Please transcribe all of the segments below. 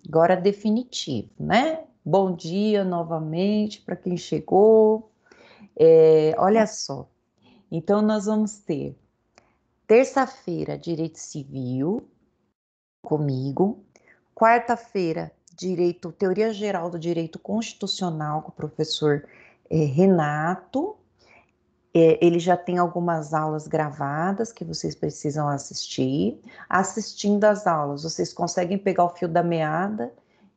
agora definitivo, né? Bom dia novamente para quem chegou. Olha só, então nós vamos ter terça-feira, Direito Civil, comigo. Quarta-feira, Teoria Geral do Direito Constitucional, com o professor Renato. Ele já tem algumas aulas gravadas que vocês precisam assistir. Assistindo as aulas, vocês conseguem pegar o fio da meada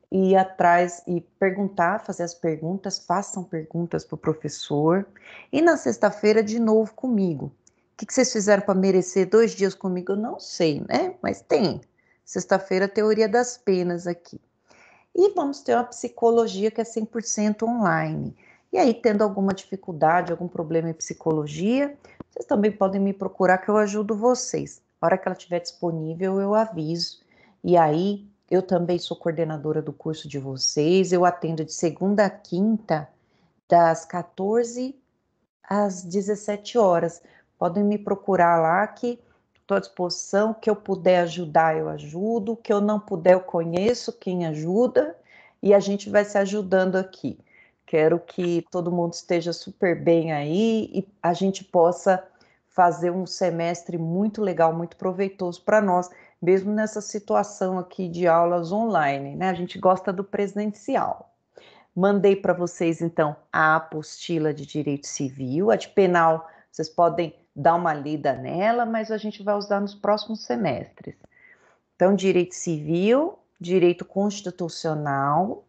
e ir atrás e perguntar, fazer as perguntas, façam perguntas para o professor. E na sexta-feira, de novo comigo. O que vocês fizeram para merecer 2 dias comigo? Eu não sei, né? Mas tem. Sexta-feira, teoria das penas aqui. E vamos ter uma psicologia que é 100% online. E aí, tendo alguma dificuldade, algum problema em psicologia, vocês também podem me procurar que eu ajudo vocês. A hora que ela estiver disponível, eu aviso. E aí, eu também sou coordenadora do curso de vocês, eu atendo de segunda a quinta, das 14 às 17 horas. Podem me procurar lá que estou à disposição, que eu puder ajudar, eu ajudo, que eu não puder, eu conheço quem ajuda e a gente vai se ajudando aqui. Quero que todo mundo esteja super bem aí e a gente possa fazer um semestre muito legal, muito proveitoso para nós, mesmo nessa situação aqui de aulas online, né? A gente gosta do presencial. Mandei para vocês, então, a apostila de direito civil, a de penal, vocês podem dar uma lida nela, mas a gente vai usar nos próximos semestres. Então, direito civil, direito constitucional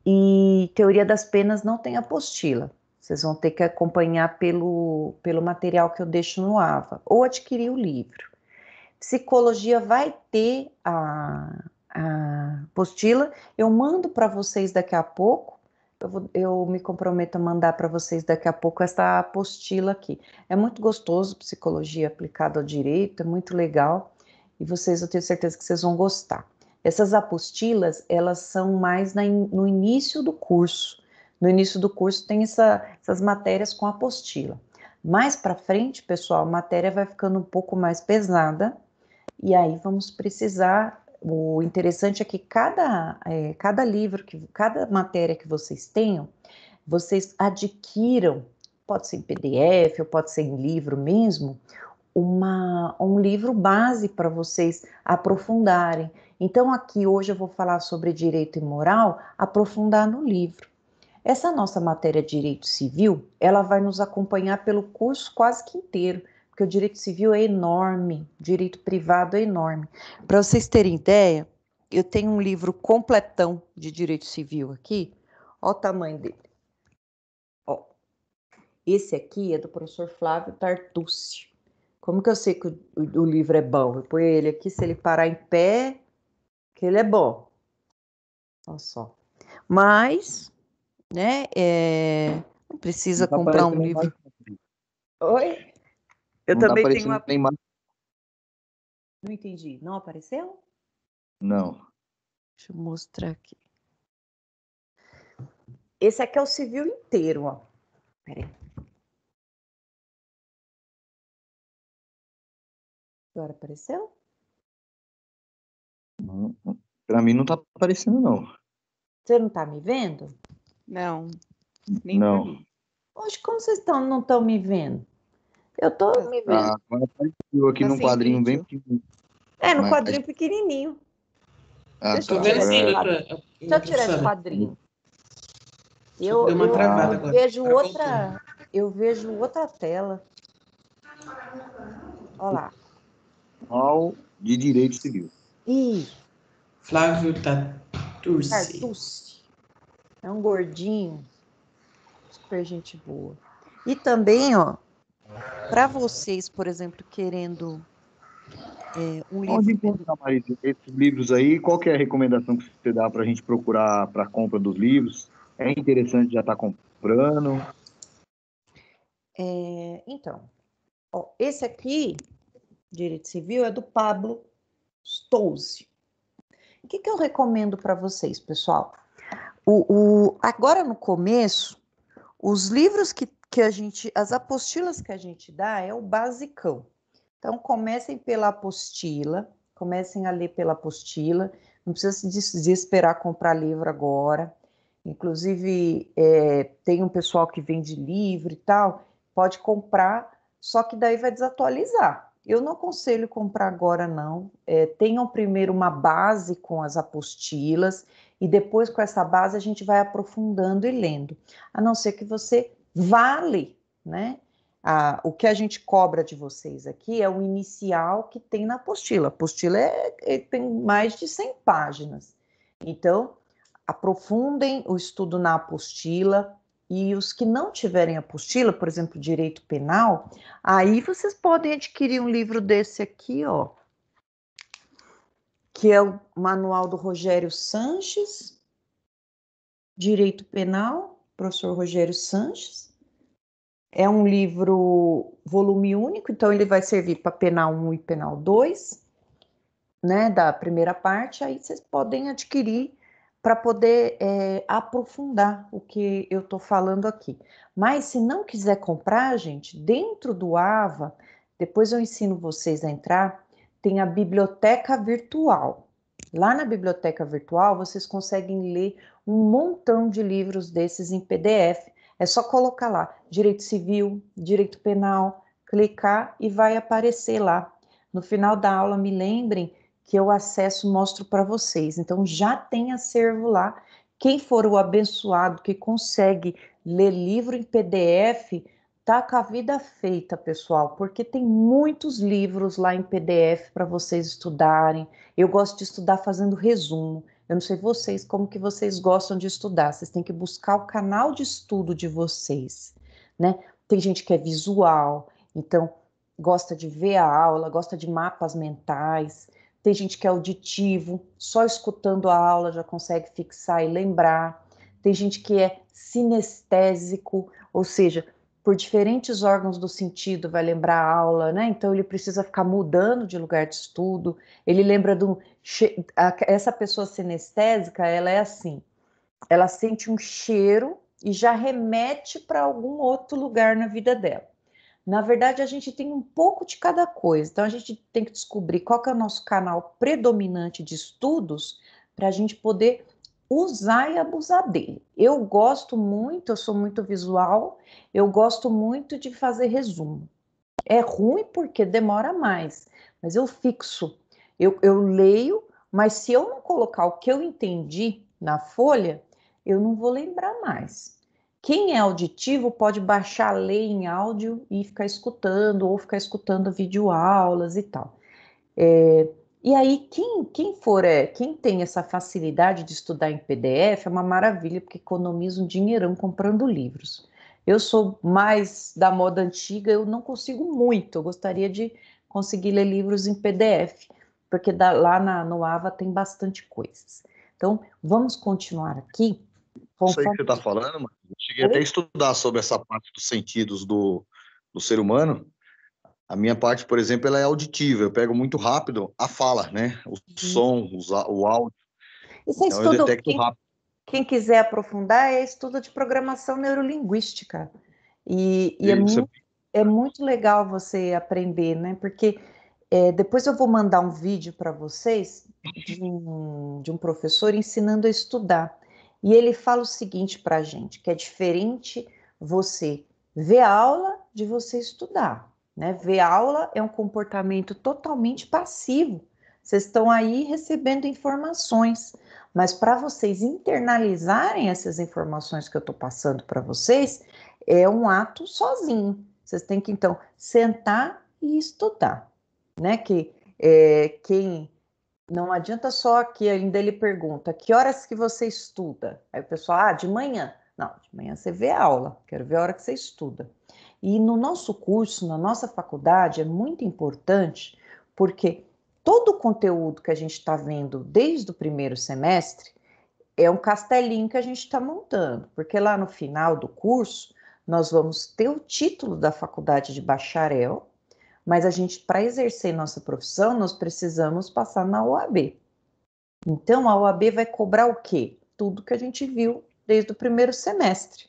e teoria das penas não tem apostila. Vocês vão ter que acompanhar pelo material que eu deixo no AVA, ou adquirir o livro. Psicologia vai ter a apostila, eu mando para vocês daqui a pouco, eu me comprometo a mandar para vocês daqui a pouco essa apostila aqui. É muito gostoso, psicologia aplicada ao direito, é muito legal, e vocês, eu tenho certeza que vocês vão gostar. Essas apostilas, elas são mais no início do curso. No início do curso tem essas matérias com apostila. Mais para frente, pessoal, a matéria vai ficando um pouco mais pesada, e aí vamos precisar. O interessante é que cada livro, cada matéria que vocês tenham, vocês adquiram, pode ser em PDF ou pode ser em livro mesmo, um livro base para vocês aprofundarem. Então aqui hoje eu vou falar sobre direito e moral, aprofundar no livro. Essa nossa matéria de direito civil, ela vai nos acompanhar pelo curso quase que inteiro, porque o direito civil é enorme, o direito privado é enorme. Para vocês terem ideia, eu tenho um livro completão de direito civil aqui, olha o tamanho dele. Ó, esse aqui é do professor Flávio Tartucci. Como que eu sei que o livro é bom? Eu ponho ele aqui, se ele parar em pé, que ele é bom. Olha só. Mas, né, não precisa Não tá comprar um aparecendo livro. mais. Oi? Eu Não tá também tenho aparecendo nem mais. Não entendi. Não apareceu? Não. Deixa eu mostrar aqui. Esse aqui é o civil inteiro, ó. Peraí. Agora apareceu? Para mim não tá aparecendo, não. Você não tá me vendo? Não, nem pra Não. mim. Hoje, como vocês não estão me vendo? Eu tô me vendo. Agora apareceu aqui Tá num sem quadrinho bem vídeo. pequenininho. No Mas- quadrinho pequenininho. Deixa tá. eu tirar esse Agora... quadrinho. Deixa eu tirar esse quadrinho. Só deu uma travada agora. Vejo Agora outra. Eu vejo outra tela. Olha lá. Manual de Direito Civil. Isso. Flávio Tartucci. Tartucci. É um gordinho. Super gente boa. E também, ó, para vocês, por exemplo, querendo um livro. Onde encontra, Marisa, esses livros aí? Qual que é a recomendação que você dá para a gente procurar para a compra dos livros? É interessante já estar comprando? Então, ó, esse aqui, Direito Civil, é do Pablo Stouzi. O que eu recomendo para vocês, pessoal? Agora no começo, os livros que a gente, as apostilas que a gente dá é o basicão. Então, comecem pela apostila, comecem a ler pela apostila, não precisa se desesperar comprar livro agora. Inclusive, tem um pessoal que vende livro e tal, pode comprar, só que daí vai desatualizar. Eu não aconselho comprar agora, não. Tenham primeiro uma base com as apostilas, e depois com essa base a gente vai aprofundando e lendo. A não ser que você vá ler, né? O que a gente cobra de vocês aqui é o inicial que tem na apostila. A apostila tem mais de 100 páginas. Então, aprofundem o estudo na apostila, e os que não tiverem apostila, por exemplo, direito penal, aí vocês podem adquirir um livro desse aqui, ó, que é o manual do Rogério Sanches, Direito Penal, professor Rogério Sanches. É um livro volume único, então ele vai servir para penal 1 e penal 2, né, da primeira parte. Aí vocês podem adquirir para poder aprofundar o que eu estou falando aqui. Mas se não quiser comprar, gente, dentro do AVA, depois eu ensino vocês a entrar, tem a biblioteca virtual. Lá na biblioteca virtual, vocês conseguem ler um montão de livros desses em PDF. É só colocar lá, direito civil, direito penal, clicar e vai aparecer lá. No final da aula, me lembrem que eu acesso, mostro para vocês. Então, já tem acervo lá. Quem for o abençoado que consegue ler livro em PDF, tá com a vida feita, pessoal, porque tem muitos livros lá em PDF para vocês estudarem. Eu gosto de estudar fazendo resumo. Eu não sei vocês, como que vocês gostam de estudar. Vocês têm que buscar o canal de estudo de vocês, né? Tem gente que é visual, então gosta de ver a aula, gosta de mapas mentais. Tem gente que é auditivo, só escutando a aula já consegue fixar e lembrar. Tem gente que é sinestésico, ou seja, por diferentes órgãos do sentido vai lembrar a aula, né? Então ele precisa ficar mudando de lugar de estudo. Ele lembra essa pessoa sinestésica, ela é assim, ela sente um cheiro e já remete para algum outro lugar na vida dela. Na verdade, a gente tem um pouco de cada coisa, então a gente tem que descobrir qual que é o nosso canal predominante de estudos para a gente poder usar e abusar dele. Eu gosto muito, eu sou muito visual, eu gosto muito de fazer resumo. É ruim porque demora mais, mas eu fixo, eu leio, mas se eu não colocar o que eu entendi na folha, eu não vou lembrar mais. Quem é auditivo pode baixar, ler em áudio e ficar escutando, ou ficar escutando videoaulas e tal. E aí, quem tem essa facilidade de estudar em PDF é uma maravilha, porque economiza um dinheirão comprando livros. Eu sou mais da moda antiga, eu não consigo muito, eu gostaria de conseguir ler livros em PDF, porque no AVA tem bastante coisas. Então, vamos continuar aqui. Isso aí que você está falando, mano, eu cheguei até a estudar sobre essa parte dos sentidos do ser humano. A minha parte, por exemplo, ela é auditiva. Eu pego muito rápido a fala, né? O som, o áudio. Isso é Então eu estudo, detecto rápido. quem quiser aprofundar, é estudo de programação neurolinguística. E Isso. é muito legal você aprender, né? Porque depois eu vou mandar um vídeo para vocês de um professor ensinando a estudar. E ele fala o seguinte para a gente, que é diferente você ver a aula de você estudar, né? Ver aula é um comportamento totalmente passivo. Vocês estão aí recebendo informações, mas para vocês internalizarem essas informações que eu estou passando para vocês, é um ato sozinho. Vocês têm que, então, sentar e estudar, né? Quem não adianta só que ainda ele pergunta, que horas que você estuda? Aí o pessoal, de manhã. Não, de manhã você vê a aula, quero ver a hora que você estuda. E no nosso curso, na nossa faculdade, é muito importante, porque todo o conteúdo que a gente está vendo desde o primeiro semestre é um castelinho que a gente está montando, porque lá no final do curso, nós vamos ter o título da faculdade de bacharel, mas a gente, para exercer nossa profissão, nós precisamos passar na OAB. Então, a OAB vai cobrar o quê? Tudo que a gente viu desde o primeiro semestre.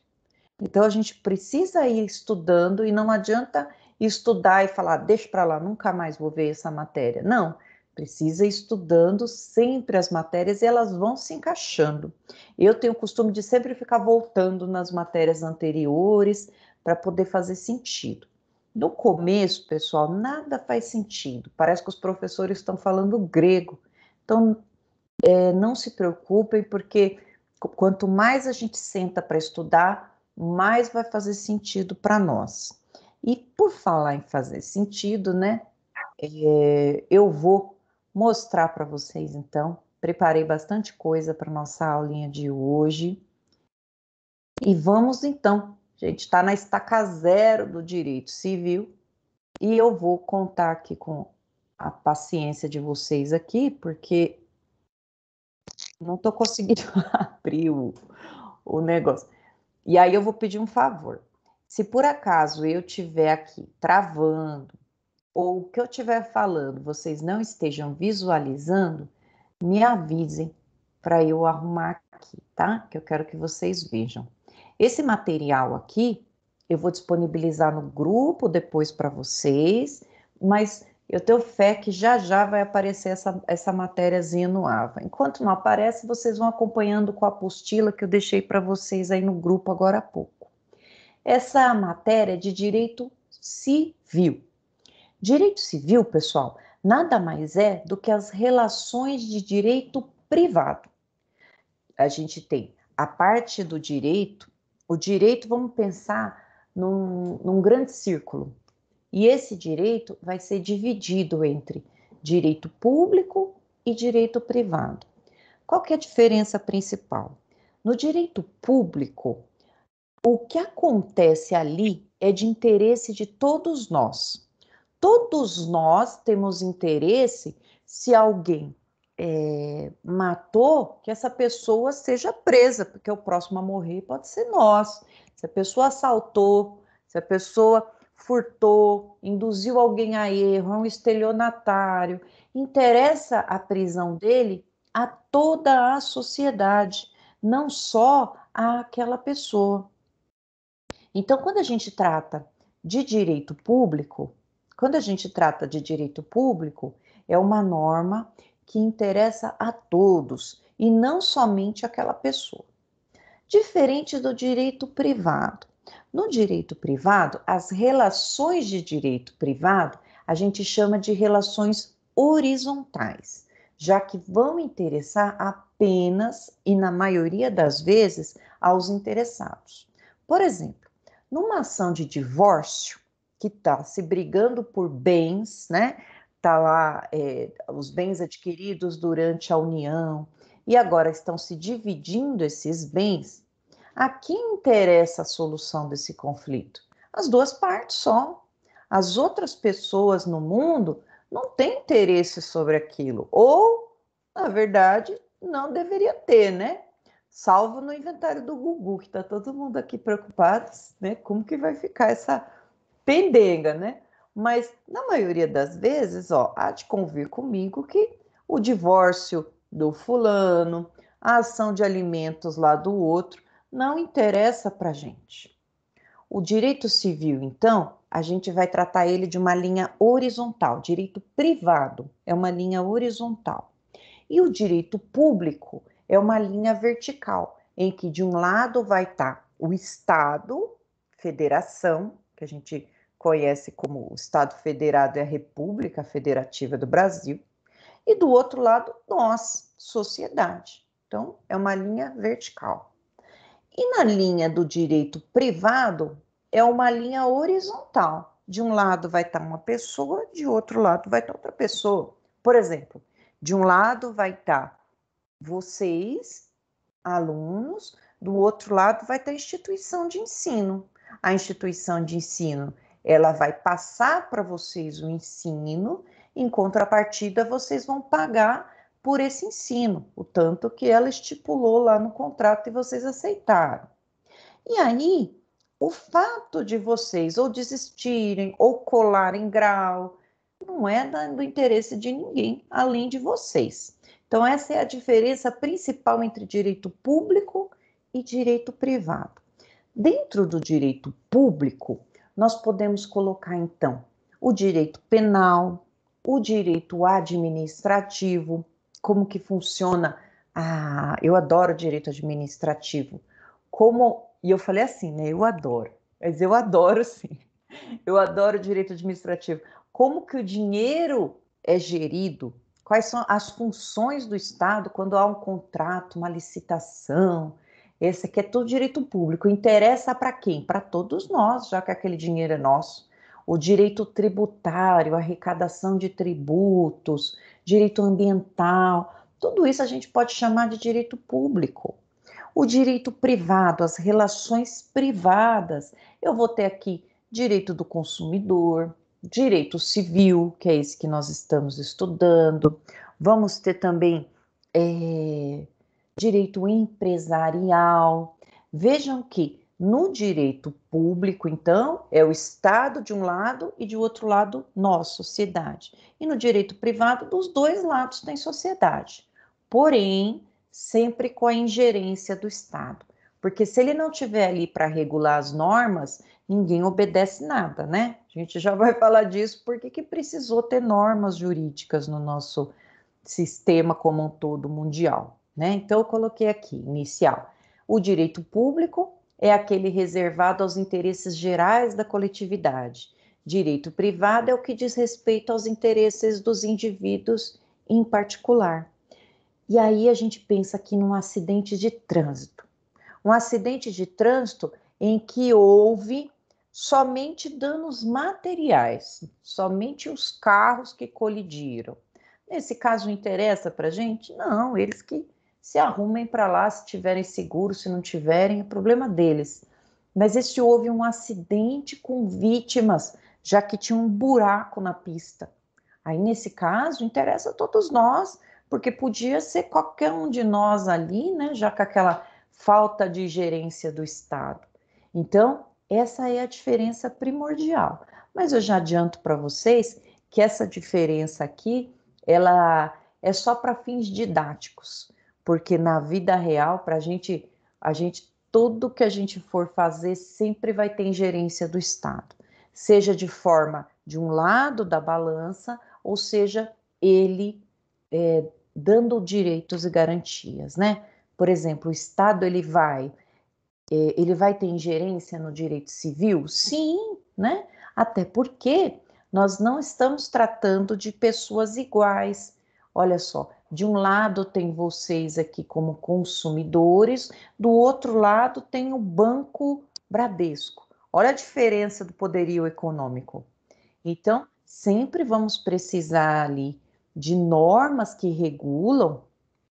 Então, a gente precisa ir estudando e não adianta estudar e falar, deixa para lá, nunca mais vou ver essa matéria. Não, Precisa ir estudando sempre as matérias e elas vão se encaixando. Eu tenho o costume de sempre ficar voltando nas matérias anteriores para poder fazer sentido. No começo, pessoal, nada faz sentido. Parece que os professores estão falando grego. Então, não se preocupem, porque quanto mais a gente senta para estudar, mais vai fazer sentido para nós. E por falar em fazer sentido, né? Eu vou mostrar para vocês, então. Preparei bastante coisa para nossa aulinha de hoje. E vamos, então. A gente está na estaca zero do direito civil. E eu vou contar aqui com a paciência de vocês aqui, porque não estou conseguindo abrir o negócio. E aí eu vou pedir um favor. Se por acaso eu estiver aqui travando, ou o que eu estiver falando, vocês não estejam visualizando, me avisem para eu arrumar aqui, tá? Que eu quero que vocês vejam. Esse material aqui, eu vou disponibilizar no grupo depois para vocês, mas eu tenho fé que já já vai aparecer essa matériazinha no AVA. Enquanto não aparece, vocês vão acompanhando com a apostila que eu deixei para vocês aí no grupo agora há pouco. Essa matéria é de direito civil. Direito civil, pessoal, nada mais é do que as relações de direito privado. A gente tem a parte do direito, o direito, vamos pensar num grande círculo. E esse direito vai ser dividido entre direito público e direito privado. Qual que é a diferença principal? No direito público, o que acontece ali é de interesse de todos nós. Todos nós temos interesse, se alguém matou, que essa pessoa seja presa, porque o próximo a morrer pode ser nós. Se a pessoa assaltou, se a pessoa furtou, induziu alguém a erro, é um estelionatário, interessa a prisão dele a toda a sociedade, não só àquela pessoa. Então, quando a gente trata de direito público, é uma norma que interessa a todos e não somente àquela pessoa. Diferente do direito privado. No direito privado, as relações de direito privado a gente chama de relações horizontais, já que vão interessar apenas e na maioria das vezes aos interessados. Por exemplo, numa ação de divórcio, que está se brigando por bens, né? Está lá os bens adquiridos durante a união, e agora estão se dividindo esses bens. A quem interessa a solução desse conflito? As duas partes só. As outras pessoas no mundo não têm interesse sobre aquilo, ou, na verdade, não deveria ter, né? Salvo no inventário do Gugu, que está todo mundo aqui preocupado, né? Como que vai ficar essa pendenga, né? Mas, na maioria das vezes, há de convir comigo que o divórcio do fulano, a ação de alimentos lá do outro, não interessa para a gente. O direito civil, então, a gente vai tratar ele de uma linha horizontal. Direito privado é uma linha horizontal. E o direito público é uma linha vertical, em que de um lado vai estar o Estado, federação, que a gente conhece como o Estado Federado e a República Federativa do Brasil, e do outro lado, nós, sociedade. Então, é uma linha vertical. E na linha do direito privado, é uma linha horizontal. De um lado vai estar uma pessoa, de outro lado vai estar outra pessoa. Por exemplo, de um lado vai estar vocês, alunos, do outro lado vai estar a instituição de ensino. A instituição de ensino, ela vai passar para vocês o ensino, em contrapartida vocês vão pagar por esse ensino, o tanto que ela estipulou lá no contrato e vocês aceitaram. E aí, o fato de vocês ou desistirem ou colarem grau, não é do interesse de ninguém, além de vocês. Então, essa é a diferença principal entre direito público e direito privado. Dentro do direito público, nós podemos colocar, então, o direito penal, o direito administrativo, como que funciona. Eu adoro direito administrativo. E eu falei assim, né? Eu adoro, mas eu adoro sim. Eu adoro direito administrativo. Como que o dinheiro é gerido? Quais são as funções do Estado quando há um contrato, uma licitação? Esse aqui é todo direito público. Interessa para quem? Para todos nós, já que aquele dinheiro é nosso. O direito tributário, arrecadação de tributos, direito ambiental, tudo isso a gente pode chamar de direito público. O direito privado, as relações privadas. Eu vou ter aqui direito do consumidor, direito civil, que é esse que nós estamos estudando. Vamos ter também direito empresarial. Vejam que no direito público, então, é o Estado de um lado e de outro lado nós, sociedade. E no direito privado, dos dois lados tem sociedade. Porém, sempre com a ingerência do Estado. Porque se ele não tiver ali para regular as normas, ninguém obedece nada, né? A gente já vai falar disso, porque que precisou ter normas jurídicas no nosso sistema como um todo mundial, né? Então eu coloquei aqui, inicial. O direito público é aquele reservado aos interesses gerais da coletividade. Direito privado é o que diz respeito aos interesses dos indivíduos em particular. E aí a gente pensa aqui num acidente de trânsito. Um acidente de trânsito em que houve somente danos materiais, somente os carros que colidiram. Nesse caso, interessa para a gente? Não, eles que se arrumem para lá, se tiverem seguro, se não tiverem, é problema deles. Mas este houve um acidente com vítimas, já que tinha um buraco na pista. Aí, nesse caso, interessa a todos nós, porque podia ser qualquer um de nós ali, né, já com aquela falta de gerência do Estado. Então, essa é a diferença primordial. Mas eu já adianto para vocês que essa diferença aqui, ela é só para fins didáticos, porque na vida real, para a gente, tudo que a gente for fazer sempre vai ter ingerência do Estado, seja de forma de um lado da balança, ou seja, ele dando direitos e garantias, né? Por exemplo, o Estado ele vai ter ingerência no direito civil? Sim, né? Até porque nós não estamos tratando de pessoas iguais. Olha só, de um lado tem vocês aqui como consumidores, do outro lado tem o Banco Bradesco. Olha a diferença do poderio econômico. Então, sempre vamos precisar ali de normas que regulam.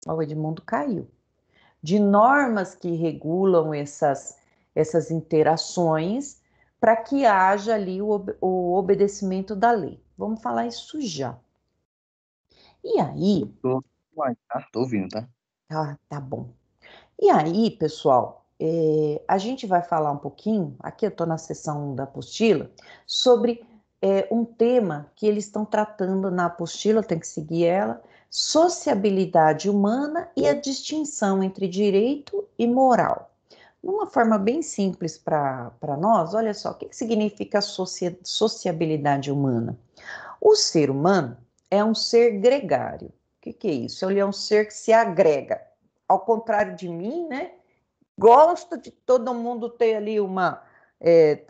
O Edmundo caiu. De normas que regulam essas interações para que haja ali o obedecimento da lei. Vamos falar isso já. E aí. Tô ouvindo, tá? Tá bom. E aí, pessoal, a gente vai falar um pouquinho, aqui eu estou na seção da apostila, sobre um tema que eles estão tratando na apostila, tem que seguir ela, sociabilidade humana e a distinção entre direito e moral. Numa forma bem simples para nós, olha só, o que significa sociabilidade humana? O ser humano é um ser gregário. O que é isso? Ele é um ser que se agrega. Ao contrário de mim, né? Gosto de todo mundo ter ali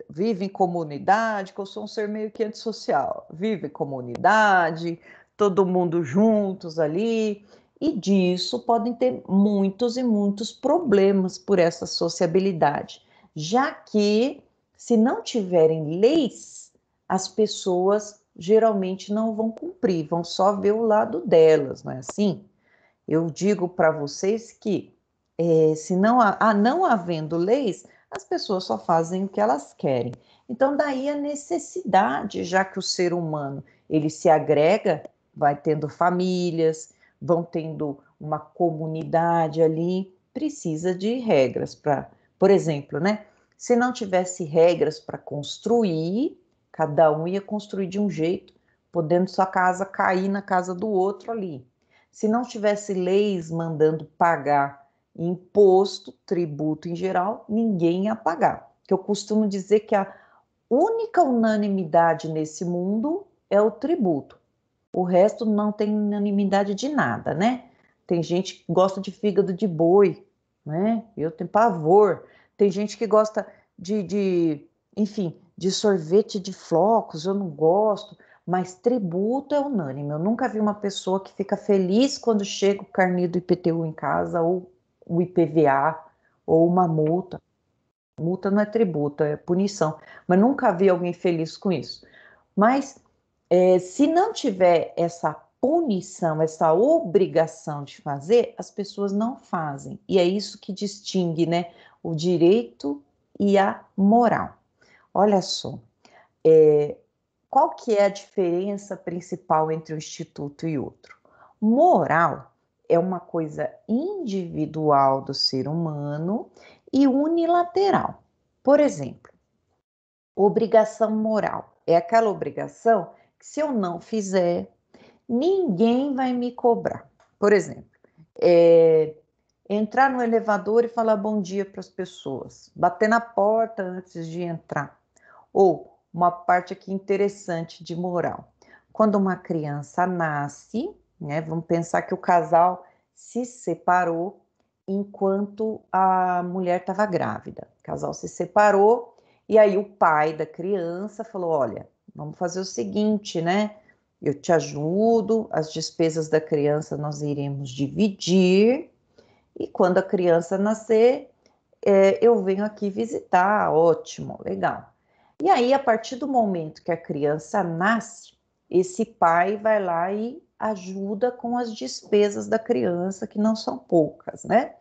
vive em comunidade, que eu sou um ser meio que antissocial. Vive em comunidade, todo mundo juntos ali. E disso podem ter muitos e muitos problemas por essa sociabilidade. Já que, se não tiverem leis, as pessoas geralmente não vão cumprir, vão só ver o lado delas, não é assim? Eu digo para vocês que, se não havendo leis, as pessoas só fazem o que elas querem. Então, daí a necessidade, já que o ser humano ele se agrega, vai tendo famílias, vão tendo uma comunidade ali, precisa de regras para, por exemplo, né? Se não tivesse regras para construir, cada um ia construir de um jeito, podendo sua casa cair na casa do outro ali. Se não tivesse leis mandando pagar imposto, tributo em geral, ninguém ia pagar. Que eu costumo dizer que a única unanimidade nesse mundo é o tributo. O resto não tem unanimidade de nada, né? Tem gente que gosta de fígado de boi, né? Eu tenho pavor. Tem gente que gosta enfim, de sorvete de flocos, eu não gosto. Mas tributo é unânime. Eu nunca vi uma pessoa que fica feliz quando chega o carnê do IPTU em casa, ou o IPVA, ou uma multa. Multa não é tributo, é punição. Mas nunca vi alguém feliz com isso. Mas se não tiver essa punição, essa obrigação de fazer, as pessoas não fazem. E é isso que distingue, né, o direito e a moral. Olha só, qual que é a diferença principal entre um instituto e outro? Moral é uma coisa individual do ser humano e unilateral. Por exemplo, obrigação moral é aquela obrigação que, se eu não fizer, ninguém vai me cobrar. Por exemplo, entrar no elevador e falar bom dia para as pessoas, bater na porta antes de entrar. Ou uma parte aqui interessante de moral. Quando uma criança nasce, né, vamos pensar que o casal se separou enquanto a mulher estava grávida. O casal se separou e aí o pai da criança falou: olha, vamos fazer o seguinte, né? Eu te ajudo, as despesas da criança nós iremos dividir, e quando a criança nascer, eu venho aqui visitar. Ótimo, legal. E aí, a partir do momento que a criança nasce, esse pai vai lá e ajuda com as despesas da criança, que não são poucas, né?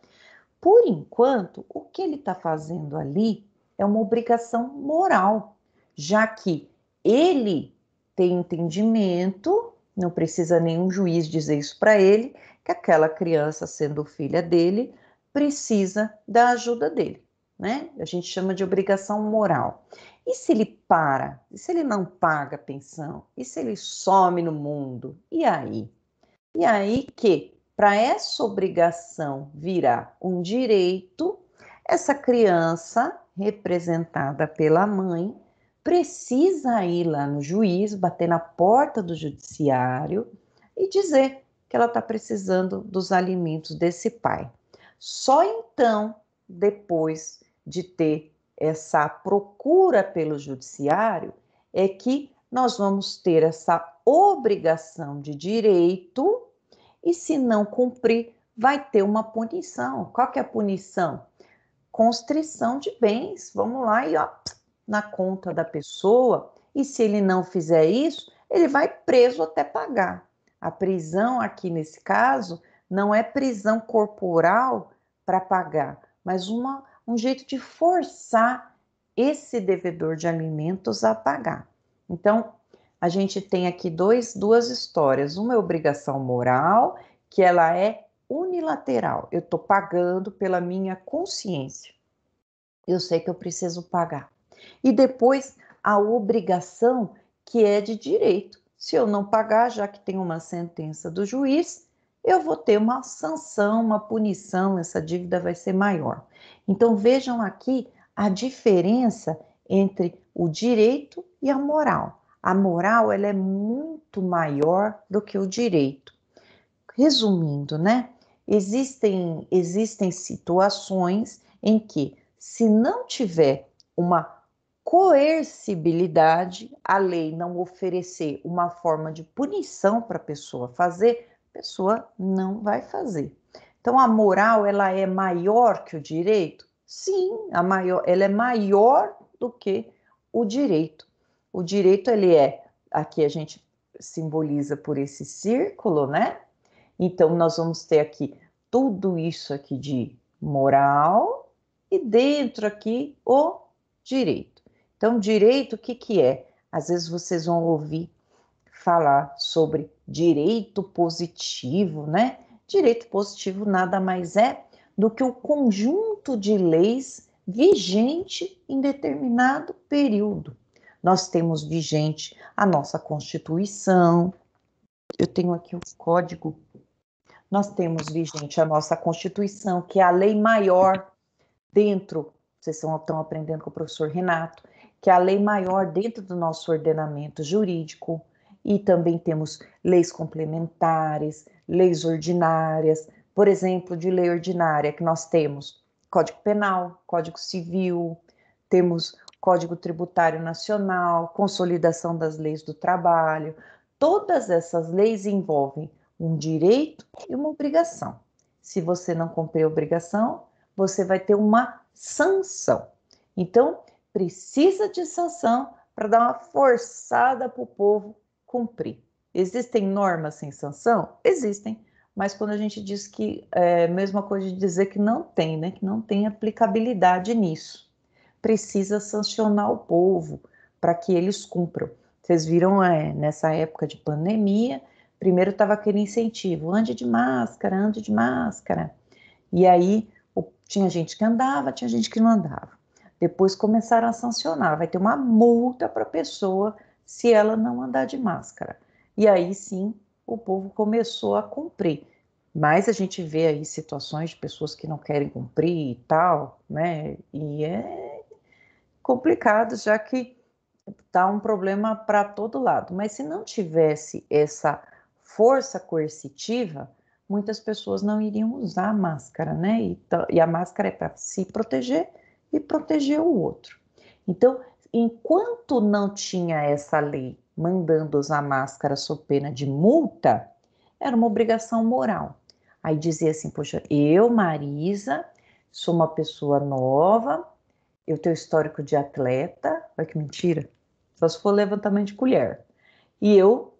Por enquanto, o que ele está fazendo ali é uma obrigação moral, já que ele tem entendimento, não precisa nenhum juiz dizer isso para ele, que aquela criança, sendo filha dele, precisa da ajuda dele, né? A gente chama de obrigação moral. E se ele para? E se ele não paga a pensão? E se ele some no mundo? E aí? E aí que, para essa obrigação virar um direito, essa criança, representada pela mãe, precisa ir lá no juiz, bater na porta do judiciário e dizer que ela está precisando dos alimentos desse pai. Só então, depois de ter essa procura pelo judiciário, é que nós vamos ter essa obrigação de direito, e se não cumprir, vai ter uma punição. Qual que é a punição? Constrição de bens. Vamos lá e na conta da pessoa, e se ele não fizer isso, ele vai preso até pagar. A prisão aqui nesse caso não é prisão corporal para pagar, mas um jeito de forçar esse devedor de alimentos a pagar. Então, a gente tem aqui duas histórias. Uma é obrigação moral, que ela é unilateral. Eu estou pagando pela minha consciência. Eu sei que eu preciso pagar. E depois a obrigação, que é de direito. Se eu não pagar, já que tem uma sentença do juiz, eu vou ter uma sanção, uma punição, essa dívida vai ser maior. Então vejam aqui a diferença entre o direito e a moral. A moral, ela é muito maior do que o direito. Resumindo, né? Existem situações em que, se não tiver uma coercibilidade, a lei não oferecer uma forma de punição para a pessoa fazer, a pessoa não vai fazer. Então, a moral, ela é maior que o direito? Sim, ela é maior do que o direito. O direito, ele aqui a gente simboliza por esse círculo, né? Então, nós vamos ter aqui tudo isso aqui de moral e dentro aqui o direito. Então, direito, o que é? Às vezes vocês vão ouvir falar sobre direito positivo, né? Direito positivo nada mais é do que o conjunto de leis vigente em determinado período. Nós temos vigente a nossa Constituição. Eu tenho aqui o código. Nós temos vigente a nossa Constituição, que é a lei maior dentro, vocês estão aprendendo com o professor Renato, que é a lei maior dentro do nosso ordenamento jurídico. e também temos leis complementares, leis ordinárias. Por exemplo, de lei ordinária que nós temos Código Penal, Código Civil, temos Código Tributário Nacional, Consolidação das Leis do Trabalho. Todas essas leis envolvem um direito e uma obrigação. Se você não cumprir a obrigação, você vai ter uma sanção. Então, precisa de sanção para dar uma forçada para o povo cumprir. Existem normas sem sanção? Existem, mas quando a gente diz que é a mesma coisa de dizer que não tem, né? Que não tem aplicabilidade nisso. Precisa sancionar o povo para que eles cumpram. Vocês viram, nessa época de pandemia, primeiro estava aquele incentivo, ande de máscara, ande de máscara. E aí tinha gente que andava, tinha gente que não andava. Depois começaram a sancionar, vai ter uma multa para a pessoa se ela não andar de máscara. E aí sim, o povo começou a cumprir. Mas a gente vê aí situações de pessoas que não querem cumprir e tal, né? E é complicado, já que tá um problema para todo lado. Mas se não tivesse essa força coercitiva, muitas pessoas não iriam usar a máscara, né? E a máscara é para se proteger e proteger o outro. Então, enquanto não tinha essa lei mandando usar máscara sob pena de multa, era uma obrigação moral. Aí dizia assim, poxa, eu, Marisa, sou uma pessoa nova, eu tenho histórico de atleta, olha que mentira, só se for levantamento de colher. E eu,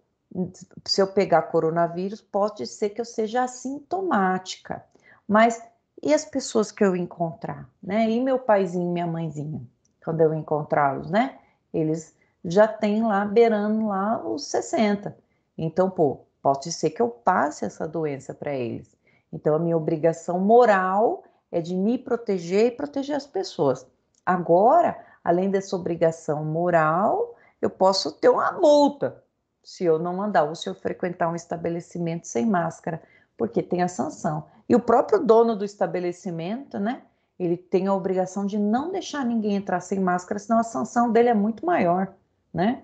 se eu pegar coronavírus, pode ser que eu seja assintomática. Mas e as pessoas que eu encontrar, né? E meu paizinho e minha mãezinha, quando eu encontrá-los, né? Eles já têm lá, beirando lá os 60. Então, pô, pode ser que eu passe essa doença para eles. Então, a minha obrigação moral é de me proteger e proteger as pessoas. Agora, além dessa obrigação moral, eu posso ter uma multa se eu não andar ou se eu frequentar um estabelecimento sem máscara, porque tem a sanção. E o próprio dono do estabelecimento, né? Ele tem a obrigação de não deixar ninguém entrar sem máscara, senão a sanção dele é muito maior, né?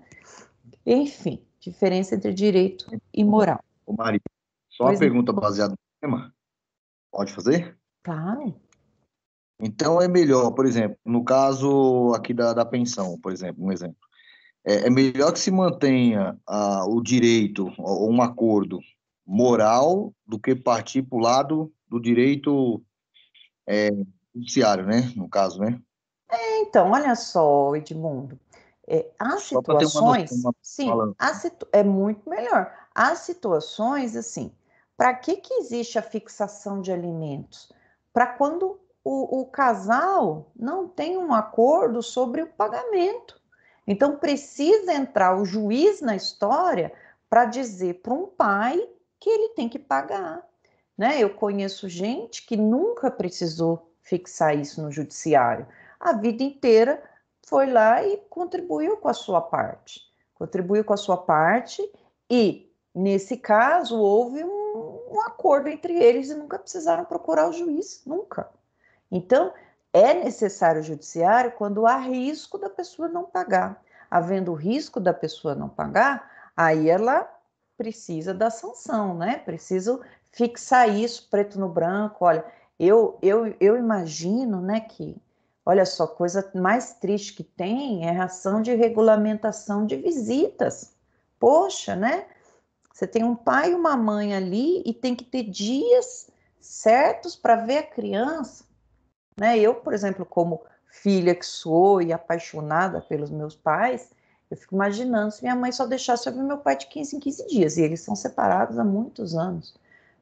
Enfim, diferença entre direito e moral. Ô, Maria, só uma Pois não. pergunta baseada no tema. Pode fazer? Claro. Então, é melhor, por exemplo, no caso aqui da pensão, por exemplo, um exemplo. É melhor que se mantenha o direito ou um acordo moral do que partir para o lado do direito judiciário, né? No caso, né? Então, olha só, Edmundo, há Só para ter uma noção, situações, sim, falando. é muito melhor. Há situações, assim, para que existe a fixação de alimentos? Para quando o casal não tem um acordo sobre o pagamento. Então, precisa entrar o juiz na história para dizer para um pai que ele tem que pagar, né? Eu conheço gente que nunca precisou fixar isso no judiciário. A vida inteira foi lá e contribuiu com a sua parte. Contribuiu com a sua parte e, nesse caso, houve um acordo entre eles e nunca precisaram procurar o juiz, nunca. Então, é necessário o judiciário quando há risco da pessoa não pagar. Havendo risco da pessoa não pagar, aí ela precisa da sanção, né? Preciso fixar isso preto no branco. Olha, eu imagino, né, que, olha só, coisa mais triste que tem é a ação de regulamentação de visitas. Poxa, né? Você tem um pai e uma mãe ali e tem que ter dias certos para ver a criança, né? Eu, por exemplo, como filha que sou e apaixonada pelos meus pais, eu fico imaginando se minha mãe só deixasse eu ver meu pai de 15 em 15 dias, e eles são separados há muitos anos.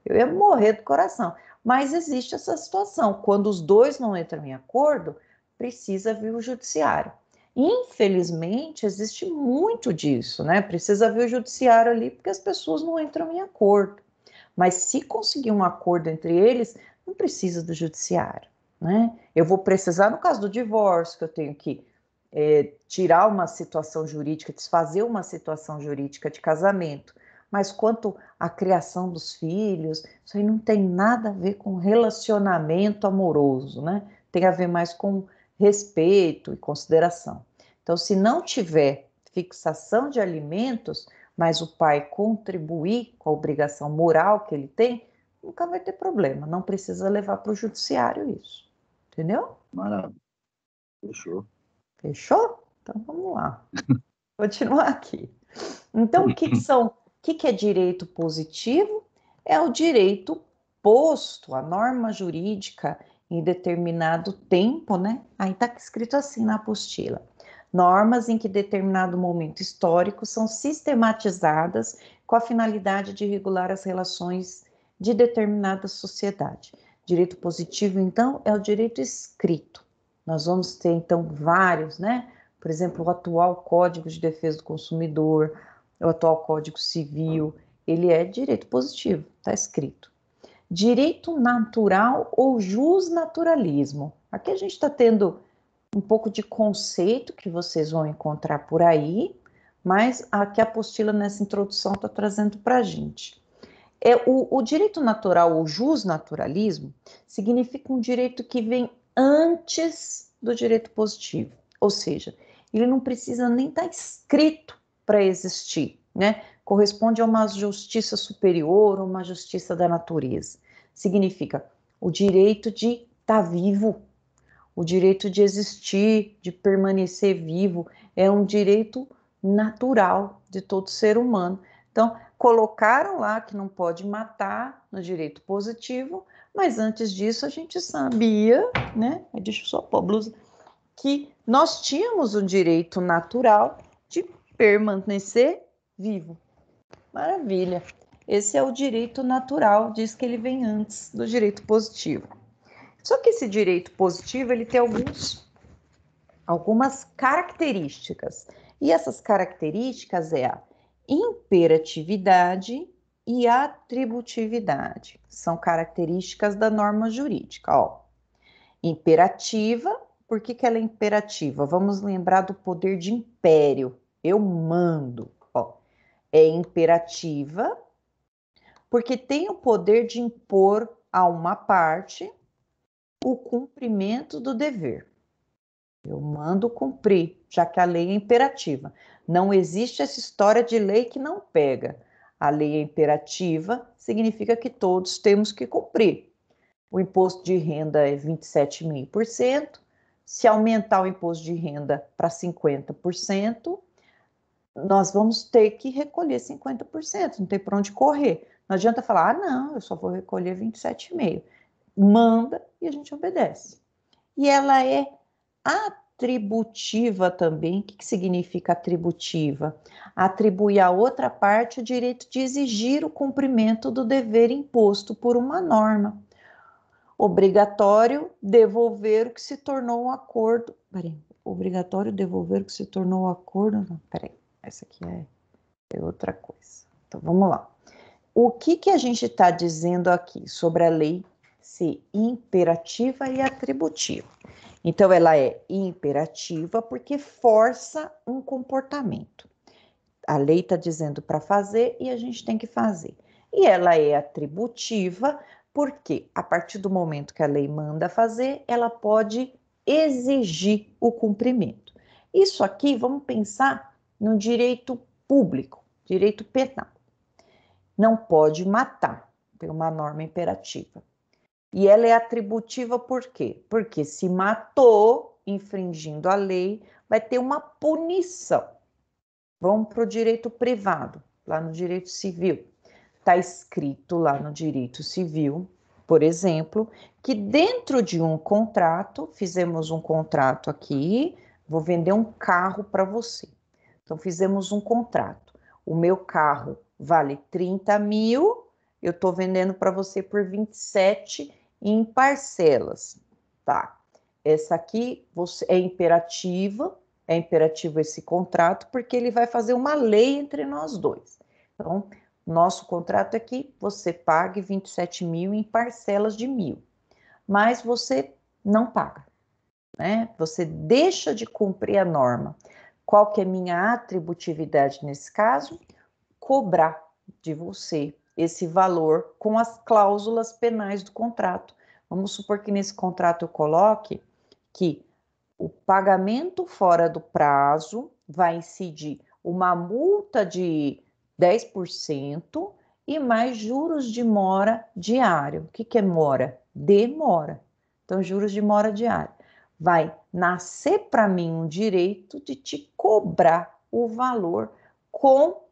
Eu ia morrer do coração. Mas existe essa situação, quando os dois não entram em acordo, precisa vir o judiciário. Infelizmente, existe muito disso, né? Precisa vir o judiciário ali porque as pessoas não entram em acordo. Mas se conseguir um acordo entre eles, não precisa do judiciário, né? Eu vou precisar, no caso do divórcio, que eu tenho que tirar uma situação jurídica, desfazer uma situação jurídica de casamento. Mas quanto à criação dos filhos, isso aí não tem nada a ver com relacionamento amoroso, né? Tem a ver mais com respeito e consideração. Então, se não tiver fixação de alimentos, mas o pai contribuir com a obrigação moral que ele tem, nunca vai ter problema. Não precisa levar para o judiciário isso. Entendeu? Maravilha. Fechou. Fechou? Então vamos lá. Continuar aqui. Então, o que é direito positivo? É o direito posto, a norma jurídica em determinado tempo, né? Aí está escrito assim na apostila. Normas em que determinado momento histórico são sistematizadas com a finalidade de regular as relações de determinada sociedade. Direito positivo, então, é o direito escrito. Nós vamos ter, então, vários, né? Por exemplo, o atual Código de Defesa do Consumidor, o atual Código Civil, ele é direito positivo, está escrito. Direito natural ou justnaturalismo. Aqui a gente está tendo um pouco de conceito que vocês vão encontrar por aí, mas aqui a apostila nessa introdução está trazendo para a gente. O direito natural ou justnaturalismo significa um direito que vem antes do direito positivo, ou seja, ele não precisa nem estar escrito para existir, né? Corresponde a uma justiça superior ou uma justiça da natureza. Significa o direito de estar vivo, o direito de existir, de permanecer vivo, é um direito natural de todo ser humano. Então, colocaram lá que não pode matar no direito positivo, mas antes disso a gente sabia, né? Deixa eu só pôr a blusa, que nós tínhamos o direito natural de permanecer vivo. Maravilha. Esse é o direito natural, diz que ele vem antes do direito positivo. Só que esse direito positivo, ele tem algumas características. E essas características é a imperatividade e atributividade. São características da norma jurídica. Ó, imperativa, por que ela é imperativa? Vamos lembrar do poder de império. Eu mando. Ó, é imperativa porque tem o poder de impor a uma parte o cumprimento do dever. Eu mando cumprir, já que a lei é imperativa. Não existe essa história de lei que não pega. A lei é imperativa, significa que todos temos que cumprir. O imposto de renda é 27,5%. Se aumentar o imposto de renda para 50%, nós vamos ter que recolher 50%, não tem para onde correr. Não adianta falar, não, eu só vou recolher 27,5%. Manda e a gente obedece. E ela é atributiva também. O que significa atributiva? Atribui à outra parte o direito de exigir o cumprimento do dever imposto por uma norma. Obrigatório devolver o que se tornou um acordo. Peraí, obrigatório devolver o que se tornou um acordo. Não, peraí, essa aqui é outra coisa. Então vamos lá. O que a gente está dizendo aqui sobre a lei ser imperativa e atributiva? Então, ela é imperativa porque força um comportamento. A lei está dizendo para fazer e a gente tem que fazer. E ela é atributiva porque, a partir do momento que a lei manda fazer, ela pode exigir o cumprimento. Isso aqui, vamos pensar no direito público, direito penal. Não pode matar, tem uma norma imperativa. E ela é atributiva por quê? Porque se matou, infringindo a lei, vai ter uma punição. Vamos para o direito privado, lá no direito civil. Está escrito lá no direito civil, por exemplo, que dentro de um contrato, fizemos um contrato aqui, vou vender um carro para você. Então, fizemos um contrato. O meu carro vale 30 mil, eu estou vendendo para você por 27 em parcelas, tá? Essa aqui é imperativo esse contrato, porque ele vai fazer uma lei entre nós dois. Então, nosso contrato é que você pague 27 mil em parcelas de 1.000, mas você não paga, né? Você deixa de cumprir a norma. Qual que é a minha atributividade nesse caso? Cobrar de você esse valor com as cláusulas penais do contrato. Vamos supor que nesse contrato eu coloque que o pagamento fora do prazo vai incidir uma multa de 10% e mais juros de mora diário. O que é mora? Demora. Então, juros de mora diária. Vai nascer para mim um direito de te cobrar o valor com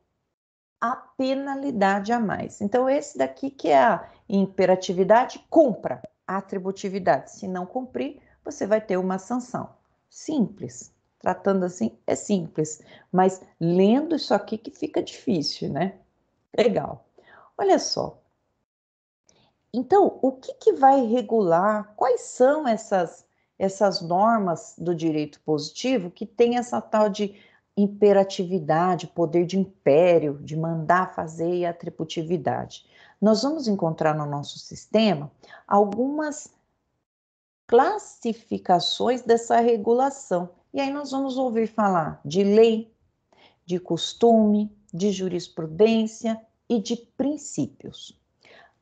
a penalidade a mais. Então, esse daqui que é a imperatividade, cumpra a atributividade. Se não cumprir, você vai ter uma sanção. Simples. Tratando assim, é simples. Mas lendo isso aqui que fica difícil, né? Legal. Olha só. Então, o que vai regular? Quais são essas normas do direito positivo que tem essa tal de imperatividade, poder de império, de mandar fazer e atributividade? Nós vamos encontrar no nosso sistema algumas classificações dessa regulação. E aí nós vamos ouvir falar de lei, de costume, de jurisprudência e de princípios.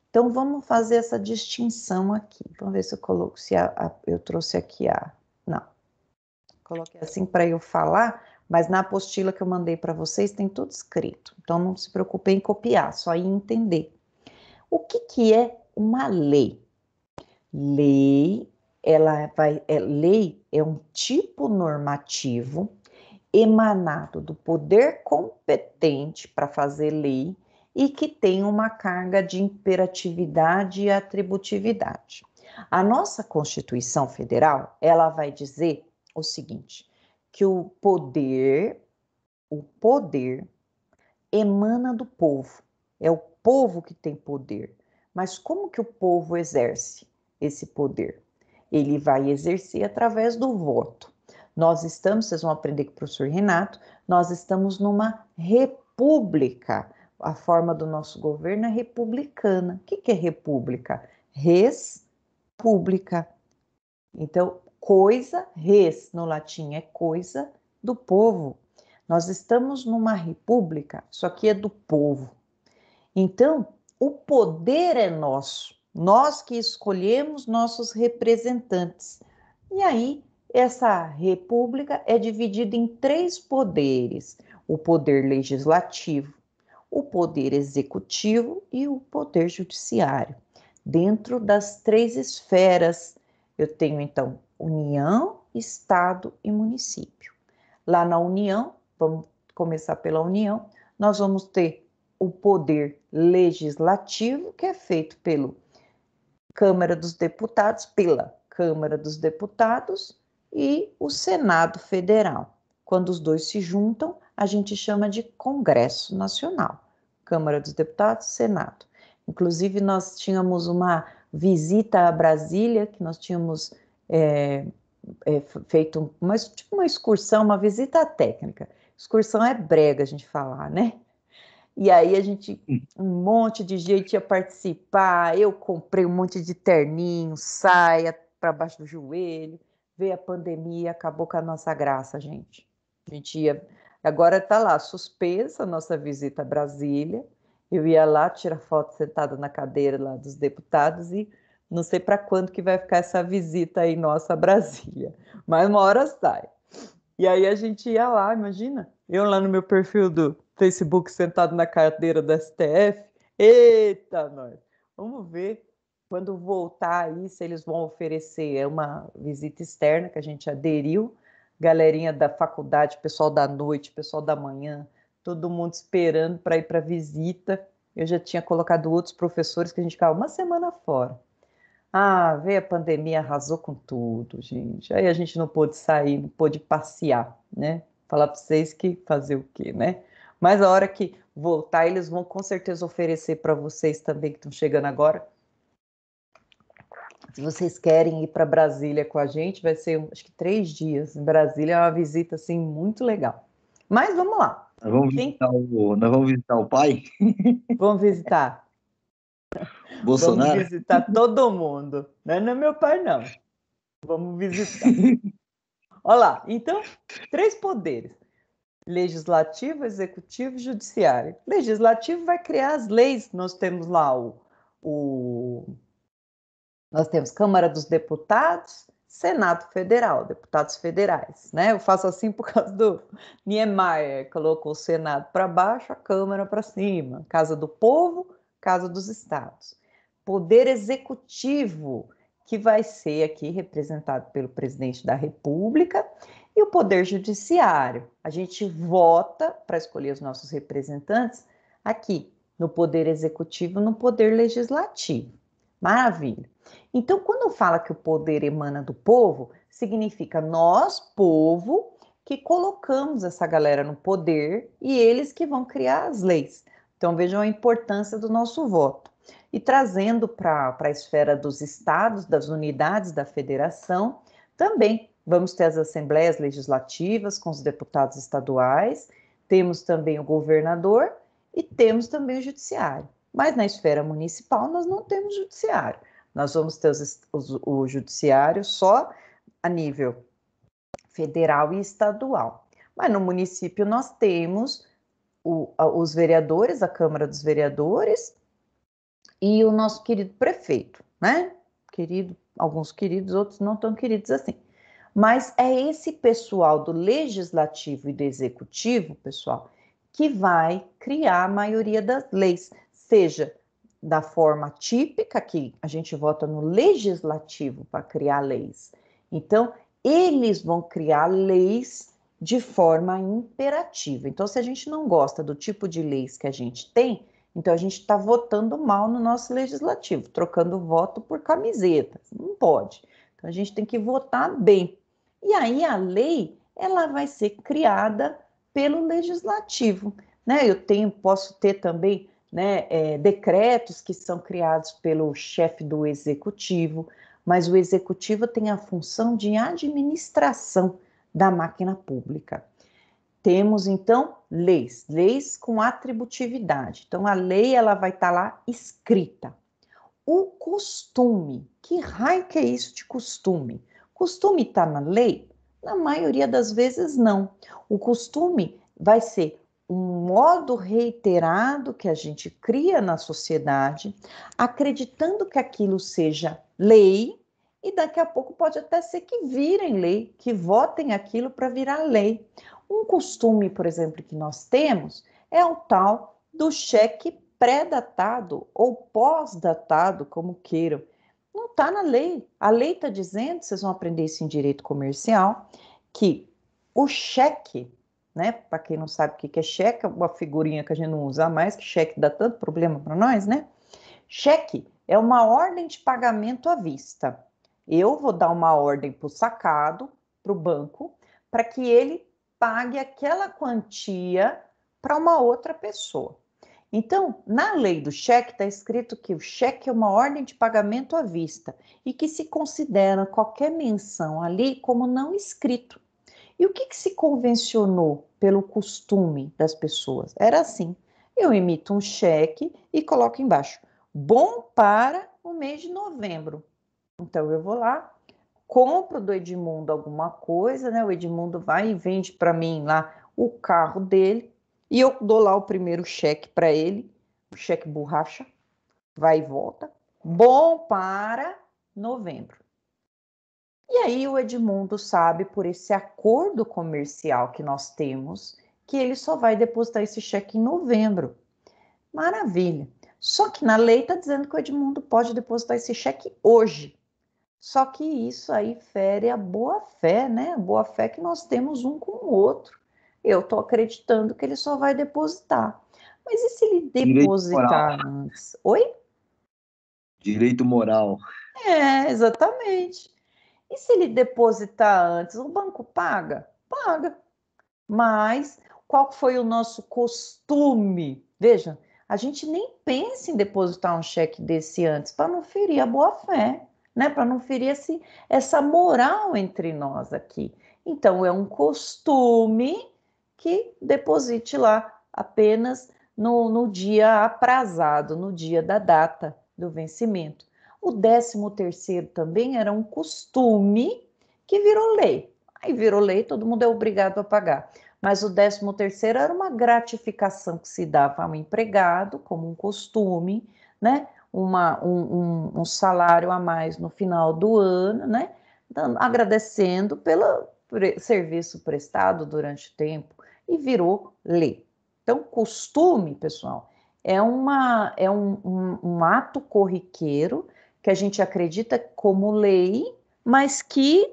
Então, vamos fazer essa distinção aqui. Vamos ver se eu coloco, se eu trouxe aqui Não, coloquei assim para eu falar, mas na apostila que eu mandei para vocês tem tudo escrito. Então, não se preocupem em copiar, só em entender. O que é uma lei? Lei, lei é um tipo normativo emanado do poder competente para fazer lei e que tem uma carga de imperatividade e atributividade. A nossa Constituição Federal, ela vai dizer o seguinte, que o poder emana do povo. É o povo que tem poder. Mas como que o povo exerce esse poder? Ele vai exercer através do voto. Nós estamos, vocês vão aprender com o professor Renato, nós estamos numa república. A forma do nosso governo é republicana. O que é república? Res pública. Então, coisa, res no latim é coisa do povo. Nós estamos numa república, isso aqui é do povo. Então, o poder é nosso, nós que escolhemos nossos representantes. E aí, essa república é dividida em 3 poderes: o poder legislativo, o poder executivo e o poder judiciário. Dentro das 3 esferas, eu tenho então União, Estado e município. Lá na União, vamos começar pela União, nós vamos ter o poder legislativo, que é feito pela Câmara dos Deputados e o Senado Federal. Quando os dois se juntam, a gente chama de Congresso Nacional. Câmara dos Deputados, Senado. Inclusive, nós tínhamos uma visita a Brasília, que nós tínhamos feito tipo uma excursão, uma visita técnica. Excursão é brega a gente falar, né? E aí um monte de gente ia participar, eu comprei um monte de terninho, saia para baixo do joelho, veio a pandemia, acabou com a nossa graça, gente. A gente ia, agora está lá, suspensa a nossa visita a Brasília, eu ia lá tirar foto sentada na cadeira lá dos deputados e não sei para quando que vai ficar essa visita aí nossa a Brasília, mas uma hora sai. E aí a gente ia lá, imagina, eu lá no meu perfil do Facebook sentado na cadeira do STF. Eita, nós! Vamos ver quando voltar aí se eles vão oferecer uma visita externa que a gente aderiu, galerinha da faculdade, pessoal da noite, pessoal da manhã, todo mundo esperando para ir para a visita. Eu já tinha colocado outros professores que a gente ficava uma semana fora. Ah, veio a pandemia, arrasou com tudo, gente. Aí a gente não pôde sair, não pôde passear, né? Falar para vocês que fazer o quê, né? Mas a hora que voltar, eles vão com certeza oferecer para vocês também que estão chegando agora. Se vocês querem ir para Brasília com a gente, vai ser, acho que 3 dias. Em Brasília é uma visita, assim, muito legal. Mas vamos lá. Nós vamos visitar o pai? Vamos visitar. Bolsonaro? Vamos visitar todo mundo. Não é meu pai, não. Vamos visitar. Olha lá, então, 3 poderes: legislativo, executivo e judiciário. Legislativo vai criar as leis. Nós temos lá nós temos Câmara dos Deputados, Senado Federal, deputados federais, né? Eu faço assim por causa do Niemeyer, colocou o Senado para baixo, a Câmara para cima, Casa do Povo, Casa dos Estados. Poder Executivo, que vai ser aqui representado pelo presidente da República, e o Poder Judiciário. A gente vota para escolher os nossos representantes aqui, no Poder Executivo, no Poder Legislativo. Maravilha. Então, quando fala que o poder emana do povo, significa nós, povo, que colocamos essa galera no poder e eles que vão criar as leis. Então, vejam a importância do nosso voto. E trazendo para a esfera dos estados, das unidades da federação, também vamos ter as assembleias legislativas com os deputados estaduais, temos também o governador e temos também o judiciário. Mas na esfera municipal nós não temos judiciário. Nós vamos ter o judiciário só a nível federal e estadual. Mas no município nós temos os vereadores, a Câmara dos Vereadores e o nosso querido prefeito, né? Querido, alguns queridos, outros não tão queridos assim. Mas é esse pessoal do legislativo e do executivo, pessoal, que vai criar a maioria das leis, seja da forma típica, que a gente vota no legislativo para criar leis. Então, eles vão criar leis de forma imperativa. Então, se a gente não gosta do tipo de leis que a gente tem, então a gente está votando mal no nosso legislativo, trocando voto por camisetas. Não pode. Então, a gente tem que votar bem. E aí a lei, ela vai ser criada pelo legislativo, né? Posso ter também, né, decretos que são criados pelo chefe do executivo, mas o executivo tem a função de administração da máquina pública. Temos, então, leis com atributividade. Então, a lei, ela vai estar lá escrita. O costume, que raio que é isso de costume? Costume está na lei? Na maioria das vezes, não. O costume vai ser um modo reiterado que a gente cria na sociedade, acreditando que aquilo seja lei, e daqui a pouco pode até ser que virem lei, que votem aquilo para virar lei. Um costume, por exemplo, que nós temos é o tal do cheque pré-datado ou pós-datado, como queiram. Não está na lei. A lei está dizendo, vocês vão aprender isso em direito comercial, que o cheque, né? Para quem não sabe o que é cheque, é uma figurinha que a gente não usa mais, que cheque dá tanto problema para nós, né? Cheque é uma ordem de pagamento à vista. Eu vou dar uma ordem para o sacado, para o banco, para que ele pague aquela quantia para uma outra pessoa. Então, na lei do cheque está escrito que o cheque é uma ordem de pagamento à vista e que se considera qualquer menção ali como não escrito. E o que se convencionou pelo costume das pessoas? Era assim, eu emito um cheque e coloco embaixo, bom para o mês de novembro. Então, eu vou lá, compro do Edmundo alguma coisa, né? O Edmundo vai e vende para mim lá o carro dele, e eu dou lá o primeiro cheque para ele, o cheque borracha, vai e volta, bom para novembro. E aí o Edmundo sabe, por esse acordo comercial que nós temos, que ele só vai depositar esse cheque em novembro. Maravilha. Só que na lei está dizendo que o Edmundo pode depositar esse cheque hoje. Só que isso aí fere a boa-fé, né? A boa-fé que nós temos um com o outro. Eu estou acreditando que ele só vai depositar. Mas e se ele depositar antes? Oi? Direito moral. Exatamente. E se ele depositar antes, o banco paga? Paga. Mas qual foi o nosso costume? Veja, a gente nem pensa em depositar um cheque desse antes para não ferir a boa-fé, né? Para não ferir essa moral entre nós aqui. Então, é um costume que deposite lá apenas no dia aprazado, no dia da data do vencimento. O 13º também era um costume que virou lei. Aí virou lei, todo mundo é obrigado a pagar. Mas o 13º era uma gratificação que se dava ao empregado, como um costume, né? Um salário a mais no final do ano, né? agradecendo pelo serviço prestado durante o tempo, e virou lei. Então, costume, pessoal, é um ato corriqueiro que a gente acredita como lei, mas que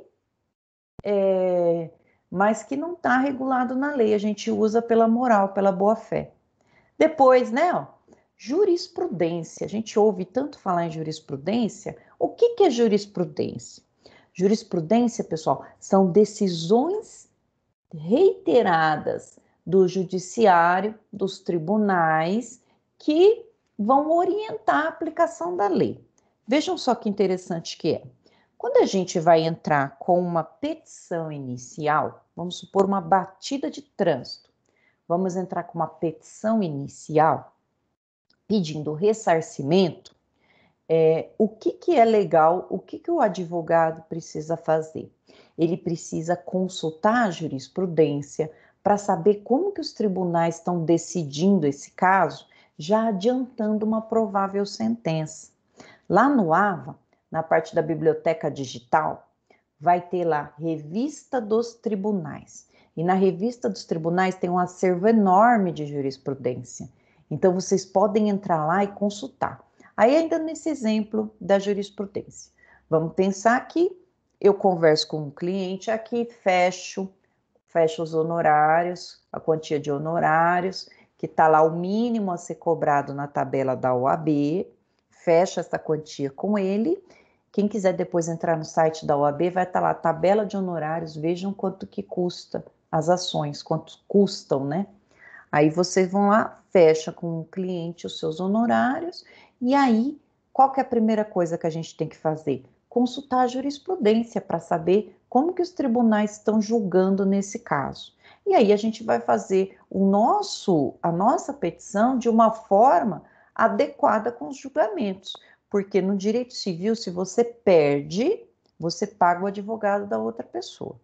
não está regulado na lei. A gente usa pela moral, pela boa-fé. Depois, né, ó, jurisprudência. A gente ouve tanto falar em jurisprudência. O que é jurisprudência? Jurisprudência, pessoal, são decisões reiteradas do judiciário, dos tribunais, que vão orientar a aplicação da lei. Vejam só que interessante que é. Quando a gente vai entrar com uma petição inicial, vamos supor uma batida de trânsito, vamos entrar com uma petição inicial pedindo ressarcimento, o que é legal, o que o advogado precisa fazer? Ele precisa consultar a jurisprudência para saber como que os tribunais estão decidindo esse caso, já adiantando uma provável sentença. Lá no AVA, na parte da biblioteca digital, vai ter lá Revista dos Tribunais. E na Revista dos Tribunais tem um acervo enorme de jurisprudência. Então, vocês podem entrar lá e consultar. Aí, ainda nesse exemplo da jurisprudência, vamos pensar que eu converso com um cliente aqui, fecho os honorários, a quantia de honorários, que está lá o mínimo a ser cobrado na tabela da OAB, fecha essa quantia com ele. Quem quiser depois entrar no site da OAB, vai estar lá, tabela de honorários, vejam quanto que custa as ações, quanto custam, né? Aí vocês vão lá, fecha com o cliente os seus honorários, e aí, qual que é a primeira coisa que a gente tem que fazer? Consultar a jurisprudência para saber como que os tribunais estão julgando nesse caso. E aí a gente vai fazer a nossa petição de uma forma adequada com os julgamentos, porque no direito civil, se você perde, você paga o advogado da outra pessoa.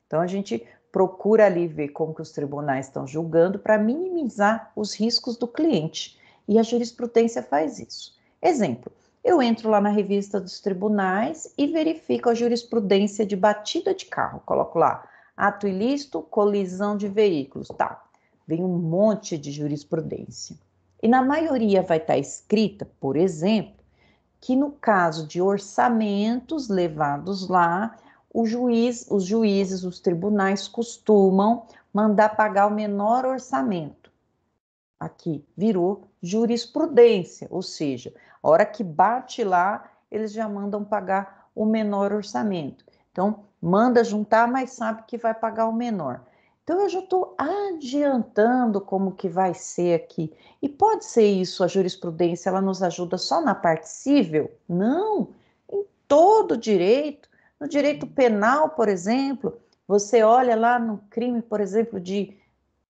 Então a gente procura ali ver como que os tribunais estão julgando para minimizar os riscos do cliente. E a jurisprudência faz isso. Exemplo, eu entro lá na Revista dos Tribunais e verifico a jurisprudência de batida de carro. Coloco lá, ato ilícito, colisão de veículos. Tá, vem um monte de jurisprudência. E na maioria vai estar escrita, por exemplo, que no caso de orçamentos levados lá, os juízes, os tribunais costumam mandar pagar o menor orçamento. Aqui virou jurisprudência, ou seja, a hora que bate lá, eles já mandam pagar o menor orçamento. Então, manda juntar, mas sabe que vai pagar o menor. Então, eu já estou adiantando como que vai ser aqui. E pode ser isso, a jurisprudência, ela nos ajuda só na parte civil? Não, em todo direito. No direito penal, por exemplo, você olha lá no crime, por exemplo, de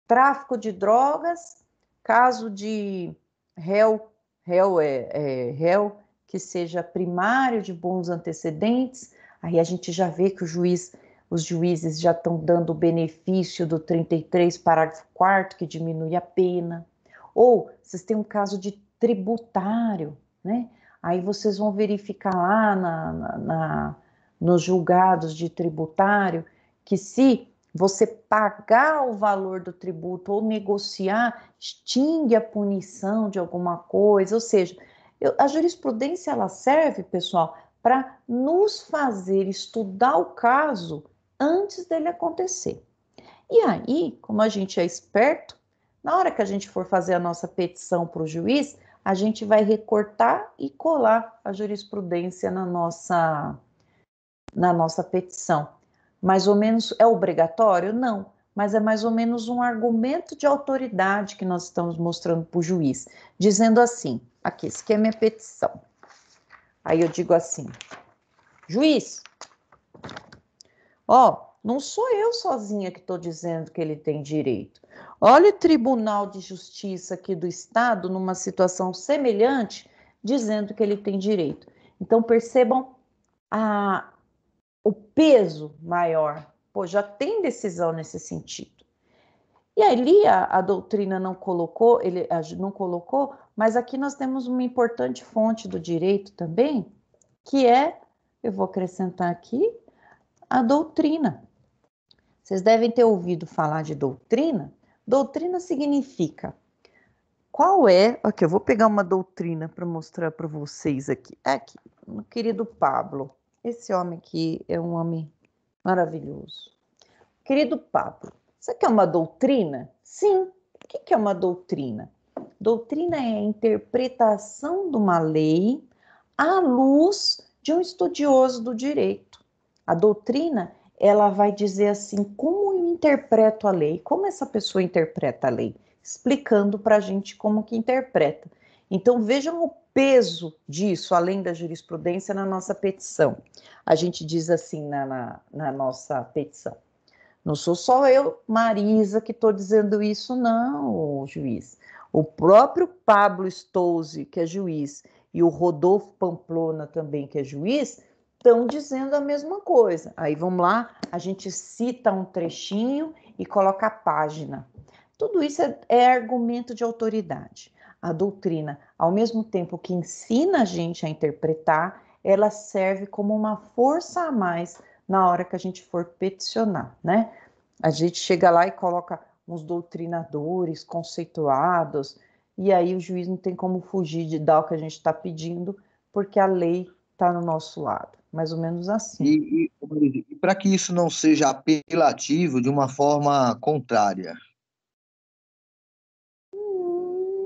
tráfico de drogas, caso de réu que seja primário de bons antecedentes, aí a gente já vê que os juízes já estão dando o benefício do 33, parágrafo 4º, que diminui a pena. Ou vocês têm um caso de tributário, né? Aí vocês vão verificar lá nos julgados de tributário que se você pagar o valor do tributo ou negociar, extingue a punição de alguma coisa. Ou seja, a jurisprudência ela serve, pessoal, para nos fazer estudar o caso antes dele acontecer. E aí, como a gente é esperto, na hora que a gente for fazer a nossa petição para o juiz, a gente vai recortar e colar a jurisprudência na nossa petição. Mais ou menos é obrigatório? Não, mas é mais ou menos um argumento de autoridade que nós estamos mostrando para o juiz, dizendo assim, aqui, isso aqui é minha petição. Aí eu digo assim, juiz, não sou eu sozinha que estou dizendo que ele tem direito. Olha o Tribunal de Justiça aqui do Estado, numa situação semelhante, dizendo que ele tem direito. Então, percebam o peso maior. Já tem decisão nesse sentido. E ali a doutrina não colocou, mas aqui nós temos uma importante fonte do direito também, que é, eu vou acrescentar aqui, a doutrina. Vocês devem ter ouvido falar de doutrina. Doutrina significa qual é... Aqui, eu vou pegar uma doutrina para mostrar para vocês aqui. Aqui, meu querido Pablo. Esse homem aqui é um homem maravilhoso. Querido Pablo, isso aqui é uma doutrina? Sim. O que é uma doutrina? Doutrina é a interpretação de uma lei à luz de um estudioso do direito. A doutrina, ela vai dizer assim, como eu interpreto a lei, como essa pessoa interpreta a lei, explicando para a gente como que interpreta. Então, vejam o peso disso, além da jurisprudência, na nossa petição. A gente diz assim na nossa petição: não sou só eu, Marisa, que estou dizendo isso, não, juiz. O próprio Pablo Stolze, que é juiz, e o Rodolfo Pamplona também, que é juiz, estão dizendo a mesma coisa. Aí vamos lá, a gente cita um trechinho e coloca a página. Tudo isso é argumento de autoridade. A doutrina, ao mesmo tempo que ensina a gente a interpretar, ela serve como uma força a mais na hora que a gente for peticionar, né? A gente chega lá e coloca uns doutrinadores conceituados, e aí o juiz não tem como fugir de dar o que a gente está pedindo, porque a lei está no nosso lado, mais ou menos assim. E para que isso não seja apelativo de uma forma contrária?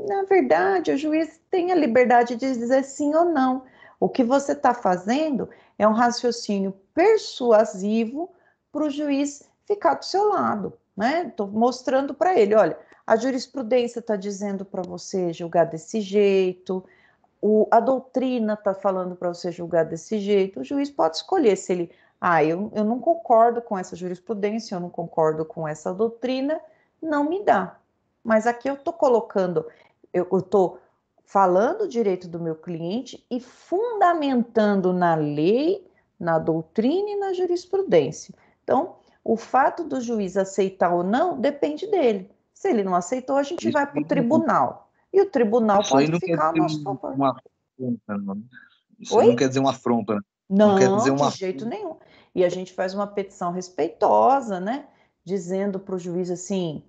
Na verdade, o juiz tem a liberdade de dizer sim ou não. O que você está fazendo é um raciocínio persuasivo para o juiz ficar do seu lado, né? Estou mostrando para ele, olha, a jurisprudência está dizendo para você julgar desse jeito, a doutrina está falando para você julgar desse jeito, o juiz pode escolher se ele, eu não concordo com essa jurisprudência, eu não concordo com essa doutrina, não me dá. Mas aqui eu estou colocando, eu estou falando o direito do meu cliente e fundamentando na lei, na doutrina e na jurisprudência. Então, o fato do juiz aceitar ou não depende dele. Se ele não aceitou, a gente vai para o tribunal. E o tribunal pode ficar a nosso favor. Afronta, não. Isso Oi? não quer dizer uma afronta, né? Não, quer dizer de jeito nenhum. E a gente faz uma petição respeitosa, né? Dizendo para o juiz assim,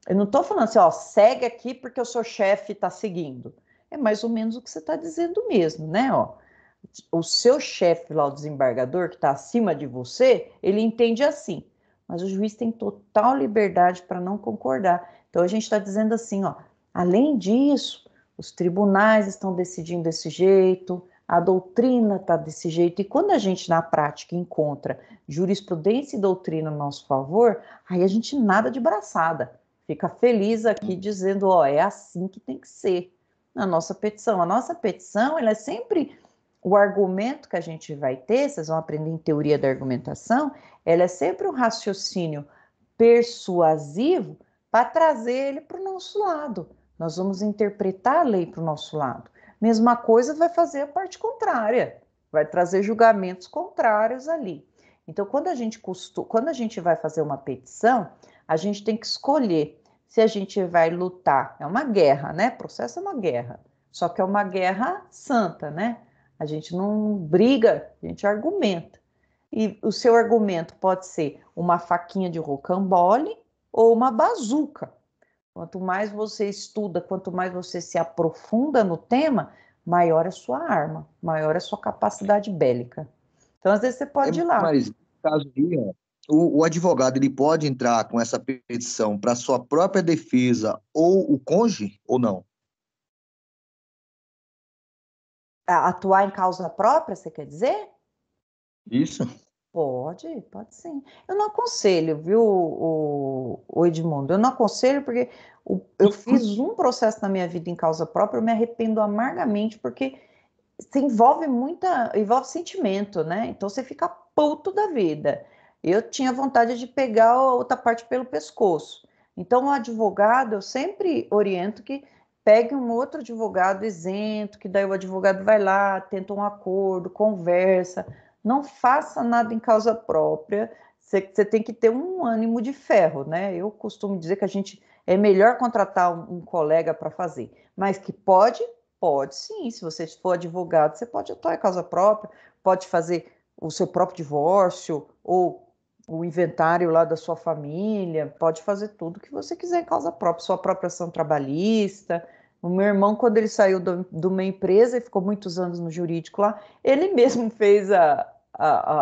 eu não estou falando assim, ó, segue aqui porque o seu chefe está seguindo. É mais ou menos o que você está dizendo mesmo, né? Ó, o seu chefe lá, o desembargador, que está acima de você, ele entende assim. Mas o juiz tem total liberdade para não concordar. Então a gente está dizendo assim, ó, além disso, os tribunais estão decidindo desse jeito, a doutrina está desse jeito, e quando a gente, na prática, encontra jurisprudência e doutrina a nosso favor, aí a gente nada de braçada, fica feliz aqui dizendo, ó, é assim que tem que ser na nossa petição. A nossa petição, ela é sempre, o argumento que a gente vai ter, vocês vão aprender em teoria da argumentação, ela é sempre um raciocínio persuasivo para trazer ele para o nosso lado. Nós vamos interpretar a lei para o nosso lado. Mesma coisa vai fazer a parte contrária, vai trazer julgamentos contrários ali. Então, quando a gente vai fazer uma petição, a gente tem que escolher se a gente vai lutar. É uma guerra, né? Processo é uma guerra, só que é uma guerra santa, né? A gente não briga, a gente argumenta. E o seu argumento pode ser uma faquinha de rocambole ou uma bazuca. Quanto mais você estuda, quanto mais você se aprofunda no tema, maior é a sua arma, maior é a sua capacidade bélica. Então, às vezes, você pode ir lá. Mas, no caso aí, o advogado ele pode entrar com essa petição para sua própria defesa ou o cônjuge, ou não? Atuar em causa própria, você quer dizer? Isso. Pode sim. Eu não aconselho, viu, o Edmundo? Eu não aconselho porque eu fiz um processo na minha vida em causa própria, eu me arrependo amargamente porque envolve sentimento, né? Então você fica puto da vida. Eu tinha vontade de pegar a outra parte pelo pescoço. Então o advogado, eu sempre oriento que pegue um outro advogado isento, que daí o advogado vai lá, tenta um acordo, conversa. Não faça nada em causa própria, você tem que ter um ânimo de ferro, né? Eu costumo dizer que é melhor contratar um colega para fazer, mas que pode sim, se você for advogado, você pode atuar em causa própria, pode fazer o seu próprio divórcio, ou o inventário lá da sua família, pode fazer tudo que você quiser em causa própria, sua própria ação trabalhista. O meu irmão, quando ele saiu de uma empresa e ficou muitos anos no jurídico lá, ele mesmo fez a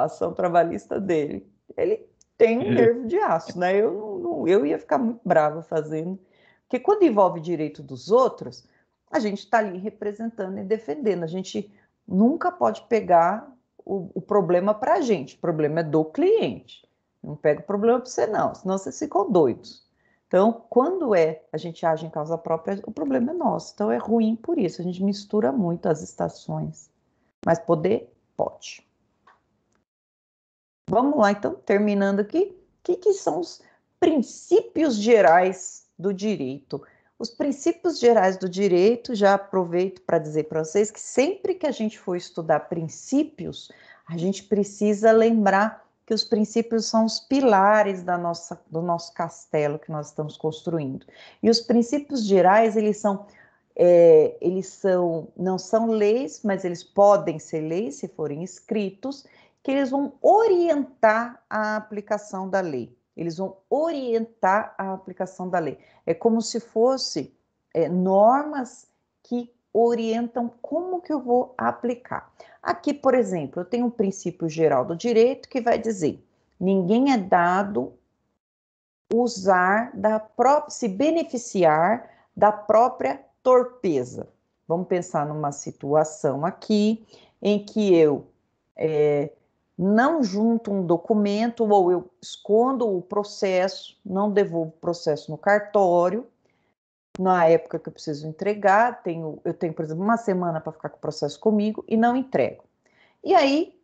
ação trabalhista dele. Ele tem um nervo de aço, né? Eu ia ficar muito brava fazendo, porque quando envolve direito dos outros, a gente está ali representando e defendendo. A gente nunca pode pegar o problema para a gente, o problema é do cliente. Não pega o problema para você, não, senão vocês ficam doidos. Então, quando a gente age em causa própria, o problema é nosso. Então, é ruim por isso. A gente mistura muito as estações. Mas poder, pode. Vamos lá, então, terminando aqui. O que são os princípios gerais do direito? Os princípios gerais do direito, já aproveito para dizer para vocês que sempre que a gente for estudar princípios, a gente precisa lembrar que os princípios são os pilares do nosso castelo que nós estamos construindo. E os princípios gerais, não são leis, mas eles podem ser leis se forem escritos, que eles vão orientar a aplicação da lei. Eles vão orientar a aplicação da lei. É como se fosse normas que orientam como que eu vou aplicar. Aqui, por exemplo, eu tenho um princípio geral do direito que vai dizer: ninguém é dado se beneficiar da própria torpeza. Vamos pensar numa situação aqui em que eu não junto um documento ou eu escondo o processo, não devolvo o processo no cartório, na época que eu preciso entregar, eu tenho, por exemplo, uma semana para ficar com o processo comigo e não entrego. E aí,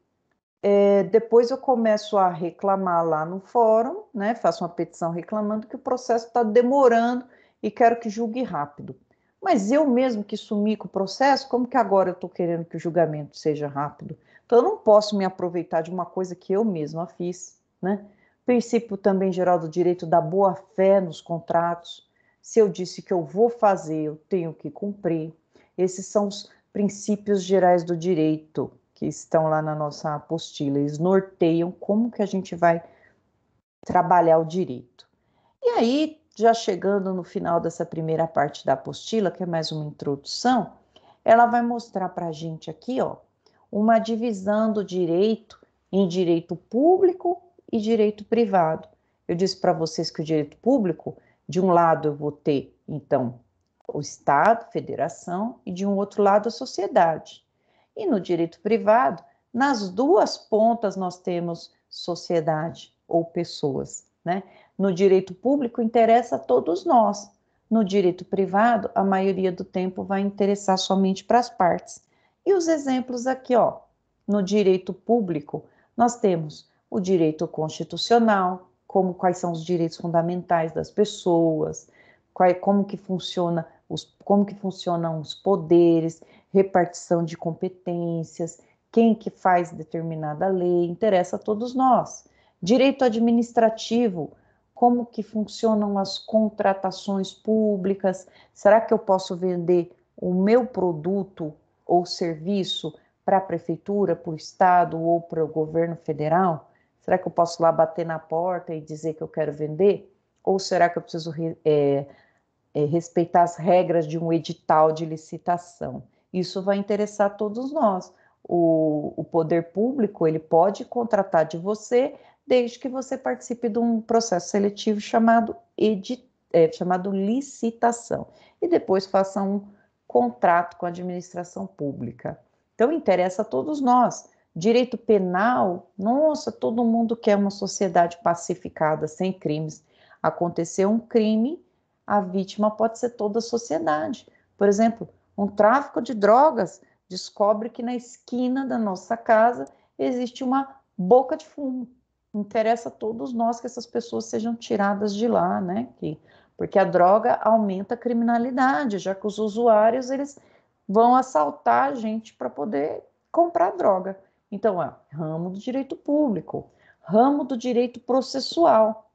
depois eu começo a reclamar lá no fórum, né? Faço uma petição reclamando que o processo está demorando e quero que julgue rápido. Mas eu mesmo que sumi com o processo, como que agora eu estou querendo que o julgamento seja rápido? Então eu não posso me aproveitar de uma coisa que eu mesma fiz, né? Princípio também geral do direito da boa-fé nos contratos. Se eu disse que eu vou fazer, eu tenho que cumprir. Esses são os princípios gerais do direito que estão lá na nossa apostila. Eles norteiam como que a gente vai trabalhar o direito. E aí, já chegando no final dessa primeira parte da apostila, que é mais uma introdução, ela vai mostrar para a gente aqui, ó, uma divisão do direito em direito público e direito privado. Eu disse para vocês que o direito público, de um lado eu vou ter, então, o Estado, federação, e de um outro lado a sociedade. E no direito privado, nas duas pontas nós temos sociedade ou pessoas, né? No direito público interessa a todos nós. No direito privado, a maioria do tempo vai interessar somente para as partes. E os exemplos aqui, ó. No direito público, nós temos o direito constitucional, quais são os direitos fundamentais das pessoas, como que funcionam os poderes, repartição de competências, quem que faz determinada lei, interessa a todos nós. Direito administrativo, como que funcionam as contratações públicas, será que eu posso vender o meu produto ou serviço para a prefeitura, para o estado ou para o governo federal? Será que eu posso lá bater na porta e dizer que eu quero vender? Ou será que eu preciso respeitar as regras de um edital de licitação? Isso vai interessar todos nós. O poder público, ele pode contratar de você desde que você participe de um processo seletivo chamado licitação e depois faça um contrato com a administração pública. Então, interessa a todos nós. Direito penal, nossa, todo mundo quer uma sociedade pacificada, sem crimes. Aconteceu um crime, a vítima pode ser toda a sociedade. Por exemplo, um tráfico de drogas descobre que na esquina da nossa casa existe uma boca de fumo. Interessa a todos nós que essas pessoas sejam tiradas de lá, né? Porque a droga aumenta a criminalidade, já que os usuários eles vão assaltar a gente para poder comprar droga. Então, ramo do direito público, ramo do direito processual.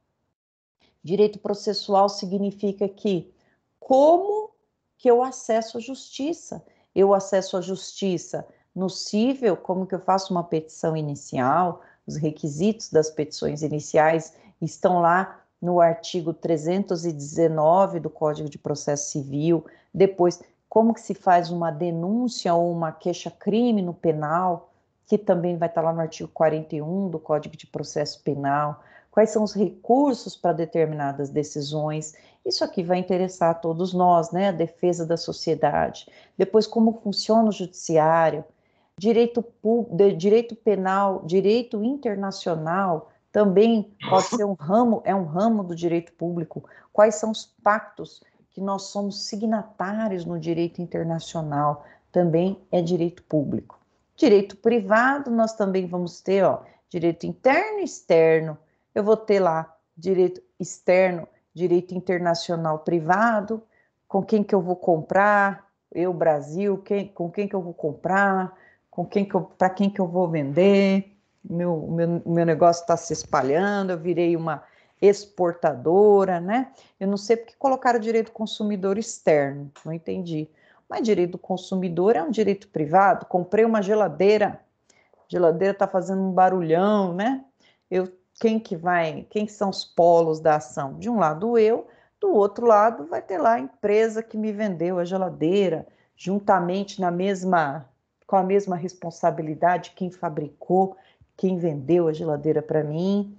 Direito processual significa que como que eu acesso a justiça? Eu acesso a justiça no cível, como que eu faço uma petição inicial, os requisitos das petições iniciais estão lá no artigo 319 do Código de Processo Civil. Depois, como que se faz uma denúncia ou uma queixa-crime no penal, que também vai estar lá no artigo 41 do Código de Processo Penal. Quais são os recursos para determinadas decisões? Isso aqui vai interessar a todos nós, né? A defesa da sociedade. Depois, como funciona o judiciário, direito penal, direito internacional, também pode ser um ramo do direito público. Quais são os pactos que nós somos signatários no direito internacional? Também é direito público. Direito privado, nós também vamos ter, direito interno e externo. Eu vou ter lá direito externo, direito internacional privado, com quem que eu vou comprar, eu, Brasil, com quem que eu vou comprar, para quem que eu vou vender, meu negócio está se espalhando, eu virei uma exportadora, né? Eu não sei porque colocaram direito consumidor externo, não entendi. Mas direito do consumidor é um direito privado. Comprei uma geladeira, a geladeira está fazendo um barulhão, né? Quem são os polos da ação? De um lado eu, do outro lado vai ter lá a empresa que me vendeu a geladeira, juntamente com a mesma responsabilidade, quem fabricou, quem vendeu a geladeira para mim.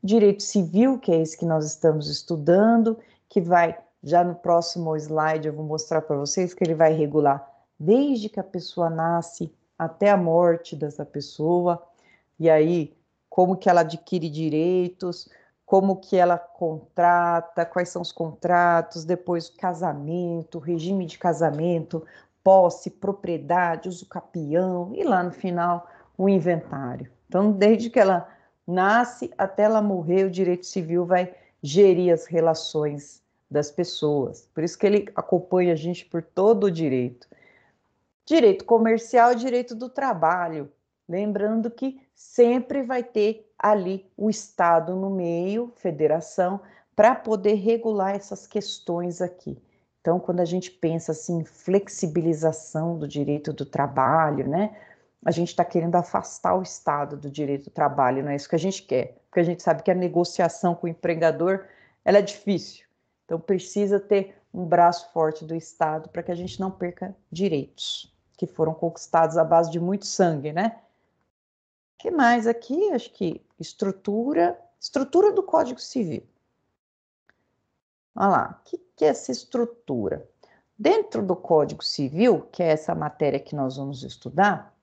Direito civil, que é esse que nós estamos estudando, que vai, já no próximo slide eu vou mostrar para vocês, que ele vai regular desde que a pessoa nasce até a morte dessa pessoa, e aí como que ela adquire direitos, como que ela contrata, quais são os contratos, depois o casamento, regime de casamento, posse, propriedade, uso capião, e lá no final o inventário. Então, desde que ela nasce até ela morrer, o direito civil vai gerir as relações das pessoas. Por isso que ele acompanha a gente por todo o direito. Direito comercial e direito do trabalho. Lembrando que sempre vai ter ali o Estado no meio, federação, para poder regular essas questões aqui. Então, quando a gente pensa assim, em flexibilização do direito do trabalho, né? A gente está querendo afastar o Estado do direito do trabalho, não é isso que a gente quer, porque a gente sabe que a negociação com o empregador, ela é difícil. Então, precisa ter um braço forte do Estado para que a gente não perca direitos que foram conquistados à base de muito sangue, né? O que mais aqui? Acho que estrutura do Código Civil. Olha lá, o que é essa estrutura? Dentro do Código Civil, que é essa matéria que nós vamos estudar,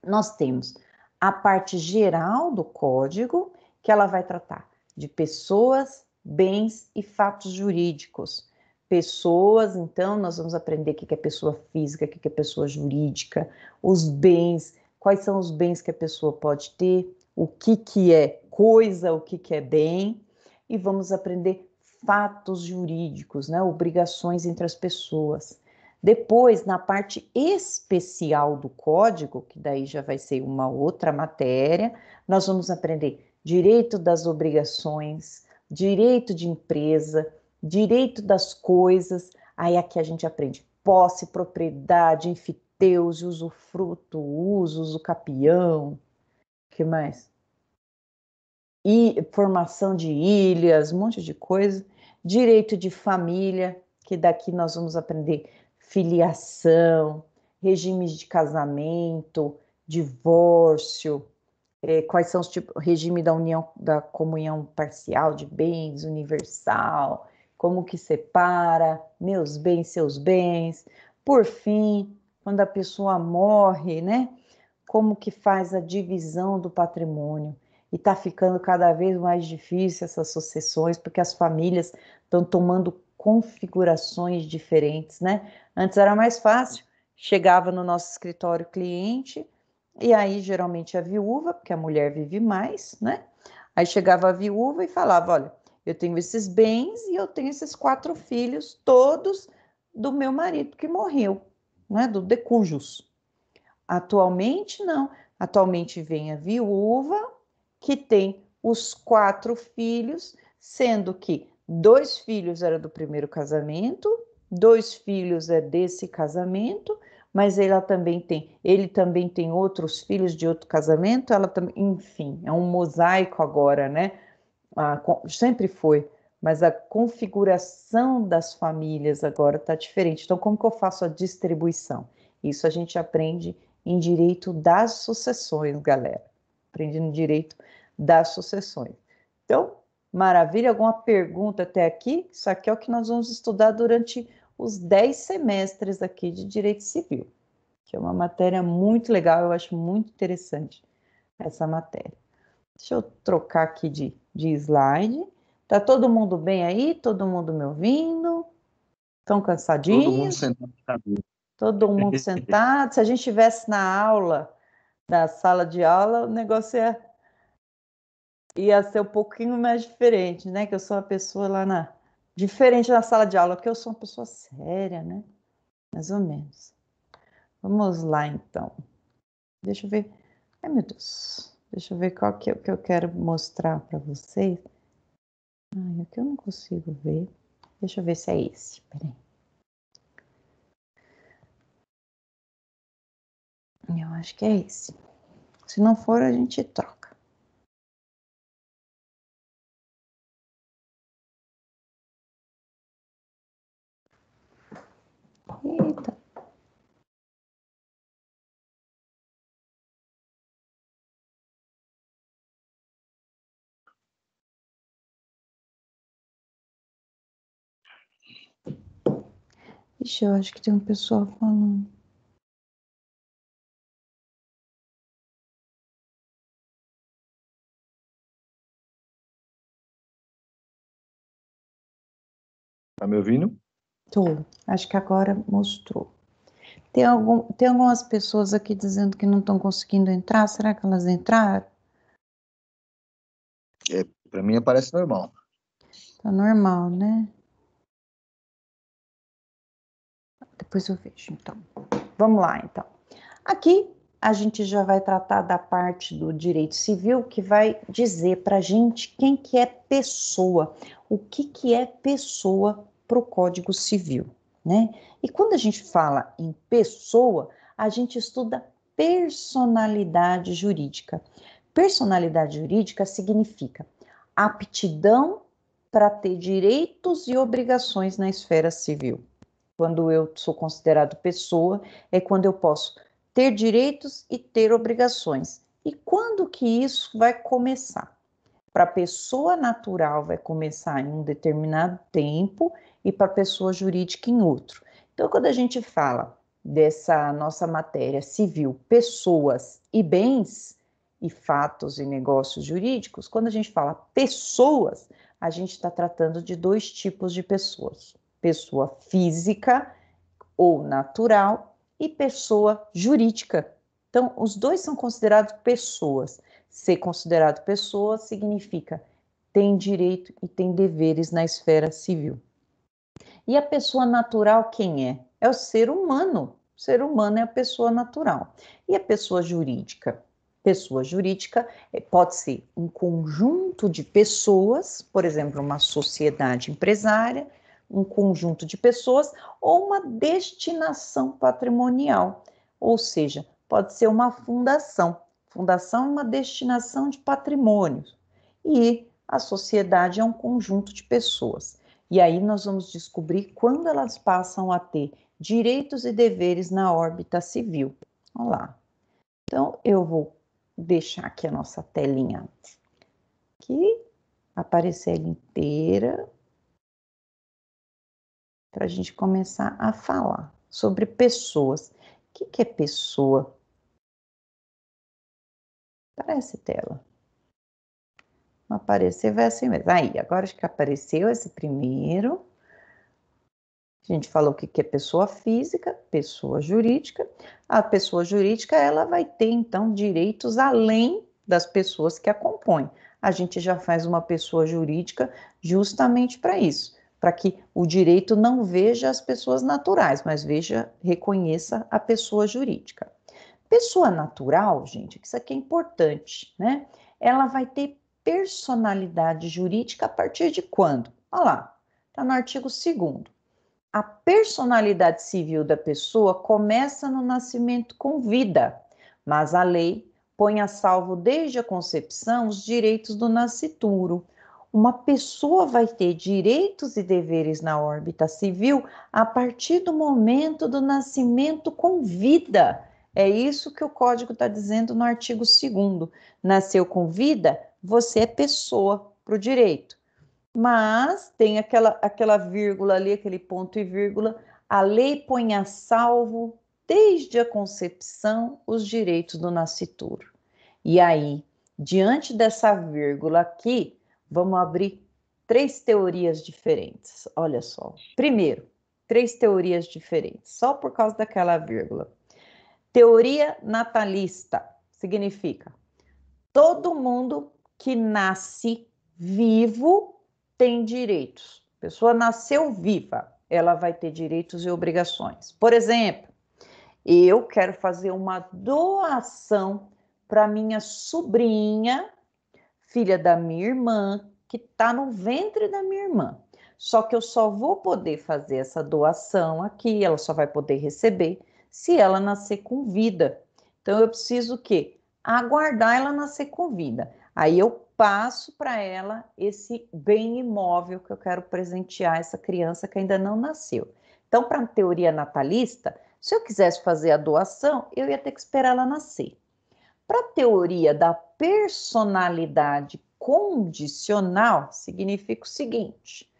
nós temos a parte geral do código, que ela vai tratar de pessoas, bens e fatos jurídicos. Pessoas, então, nós vamos aprender o que é pessoa física, o que é pessoa jurídica, os bens, quais são os bens que a pessoa pode ter, o que é coisa, o que é bem, e vamos aprender fatos jurídicos, né? Obrigações entre as pessoas. Depois, na parte especial do código, que daí já vai ser uma outra matéria, nós vamos aprender direito das obrigações, direito de empresa, direito das coisas. Aí aqui a gente aprende posse, propriedade, enfiteus, usufruto, uso capião, que mais? E formação de ilhas, um monte de coisa. Direito de família, que daqui nós vamos aprender filiação, regimes de casamento, divórcio, quais são os tipos, regime da união, da comunhão parcial de bens, universal, como que separa, meus bens, seus bens. Por fim, quando a pessoa morre, né? Como que faz a divisão do patrimônio. E está ficando cada vez mais difícil essas sucessões, porque as famílias estão tomando configurações diferentes, né? Antes era mais fácil, chegava no nosso escritório cliente, e aí geralmente a viúva, porque a mulher vive mais, né? Aí chegava a viúva e falava, olha, eu tenho esses bens e eu tenho esses 4 filhos, todos do meu marido que morreu, né? Do decujus. Atualmente, não. Atualmente vem a viúva, que tem os 4 filhos, sendo que 2 filhos eram do primeiro casamento, 2 filhos é desse casamento, mas ele também tem outros filhos de outro casamento, ela também, enfim, é um mosaico agora, né? Sempre foi, mas a configuração das famílias agora está diferente. Então, como que eu faço a distribuição? Isso a gente aprende em direito das sucessões, galera. Aprendi no direito das sucessões. Então, maravilha, alguma pergunta até aqui? Isso aqui é o que nós vamos estudar durante os 10 semestres aqui de Direito Civil, que é uma matéria muito legal, eu acho muito interessante essa matéria. Deixa eu trocar aqui de slide. Tá todo mundo bem aí? Todo mundo me ouvindo? Estão cansadinhos? Todo mundo sentado. Todo mundo sentado. Se a gente estivesse na aula, na sala de aula, o negócio ia ser um pouquinho mais diferente, né? Que eu sou uma pessoa diferente na sala de aula, porque eu sou uma pessoa séria, né? Mais ou menos. Vamos lá, então. Deixa eu ver. Ai, meu Deus. Deixa eu ver qual que é o que eu quero mostrar para vocês. Ai, aqui eu não consigo ver. Deixa eu ver se é esse. Peraí. Eu acho que é esse. Se não for, a gente troca. Eita. Ixi, eu acho que tem um pessoal falando. Tá me ouvindo? Tô. Acho que agora mostrou. Tem algumas pessoas aqui dizendo que não estão conseguindo entrar. Será que elas entraram? Para mim aparece normal. Tá normal, né? Depois eu vejo, então. Vamos lá, então. Aqui a gente já vai tratar da parte do direito civil que vai dizer para a gente quem que é pessoa, o que é pessoa para o Código Civil, né? E quando a gente fala em pessoa, a gente estuda personalidade jurídica. Personalidade jurídica significa aptidão para ter direitos e obrigações na esfera civil. Quando eu sou considerado pessoa, é quando eu posso ter direitos e ter obrigações. E quando que isso vai começar? Para a pessoa natural vai começar em um determinado tempo e para a pessoa jurídica em outro. Então, quando a gente fala dessa nossa matéria civil, pessoas e bens, e fatos e negócios jurídicos, quando a gente fala pessoas, a gente está tratando de dois tipos de pessoas: pessoa física ou natural e pessoa jurídica. Então, os dois são considerados pessoas. Ser considerado pessoa significa tem direito e tem deveres na esfera civil. E a pessoa natural quem é? É o ser humano. O ser humano é a pessoa natural. E a pessoa jurídica? Pessoa jurídica pode ser um conjunto de pessoas, por exemplo, uma sociedade empresária, um conjunto de pessoas ou uma destinação patrimonial, ou seja, pode ser uma fundação. Fundação é uma destinação de patrimônios e a sociedade é um conjunto de pessoas. E aí nós vamos descobrir quando elas passam a ter direitos e deveres na órbita civil. Olha lá. Então, eu vou deixar aqui a nossa telinha aqui, aparecer ela inteira, para a gente começar a falar sobre pessoas. O que é pessoa? Aparece tela. Não aparecer, vai assim mesmo. Aí, agora acho que apareceu esse primeiro. A gente falou o que é pessoa física, pessoa jurídica. A pessoa jurídica, ela vai ter, então, direitos além das pessoas que a compõem. A gente já faz uma pessoa jurídica justamente para isso, para que o direito não veja as pessoas naturais, mas reconheça a pessoa jurídica. Pessoa natural, gente, isso aqui é importante, né? Ela vai ter personalidade jurídica a partir de quando? Olha lá, está no artigo 2º. a personalidade civil da pessoa começa no nascimento com vida, mas a lei põe a salvo desde a concepção os direitos do nascituro. Uma pessoa vai ter direitos e deveres na órbita civil a partir do momento do nascimento com vida. É isso que o Código está dizendo no artigo 2º. Nasceu com vida, você é pessoa para o direito. Mas tem aquela vírgula ali, aquele ponto e vírgula, a lei põe a salvo, desde a concepção, os direitos do nascituro. E aí, diante dessa vírgula aqui, vamos abrir 3 teorias diferentes. Olha só. Primeiro, 3 teorias diferentes, só por causa daquela vírgula. Teoria natalista significa todo mundo que nasce vivo tem direitos. A pessoa nasceu viva, ela vai ter direitos e obrigações. Por exemplo, eu quero fazer uma doação para minha sobrinha, filha da minha irmã, que está no ventre da minha irmã. Só que eu só vou poder fazer essa doação aqui, ela só vai poder receber se ela nascer com vida. Então eu preciso o quê? Aguardar ela nascer com vida. Aí eu passo para ela esse bem imóvel que eu quero presentear essa criança que ainda não nasceu. Então, para a teoria natalista, se eu quisesse fazer a doação, eu ia ter que esperar ela nascer. Para a teoria da personalidade condicional, significa o seguinte: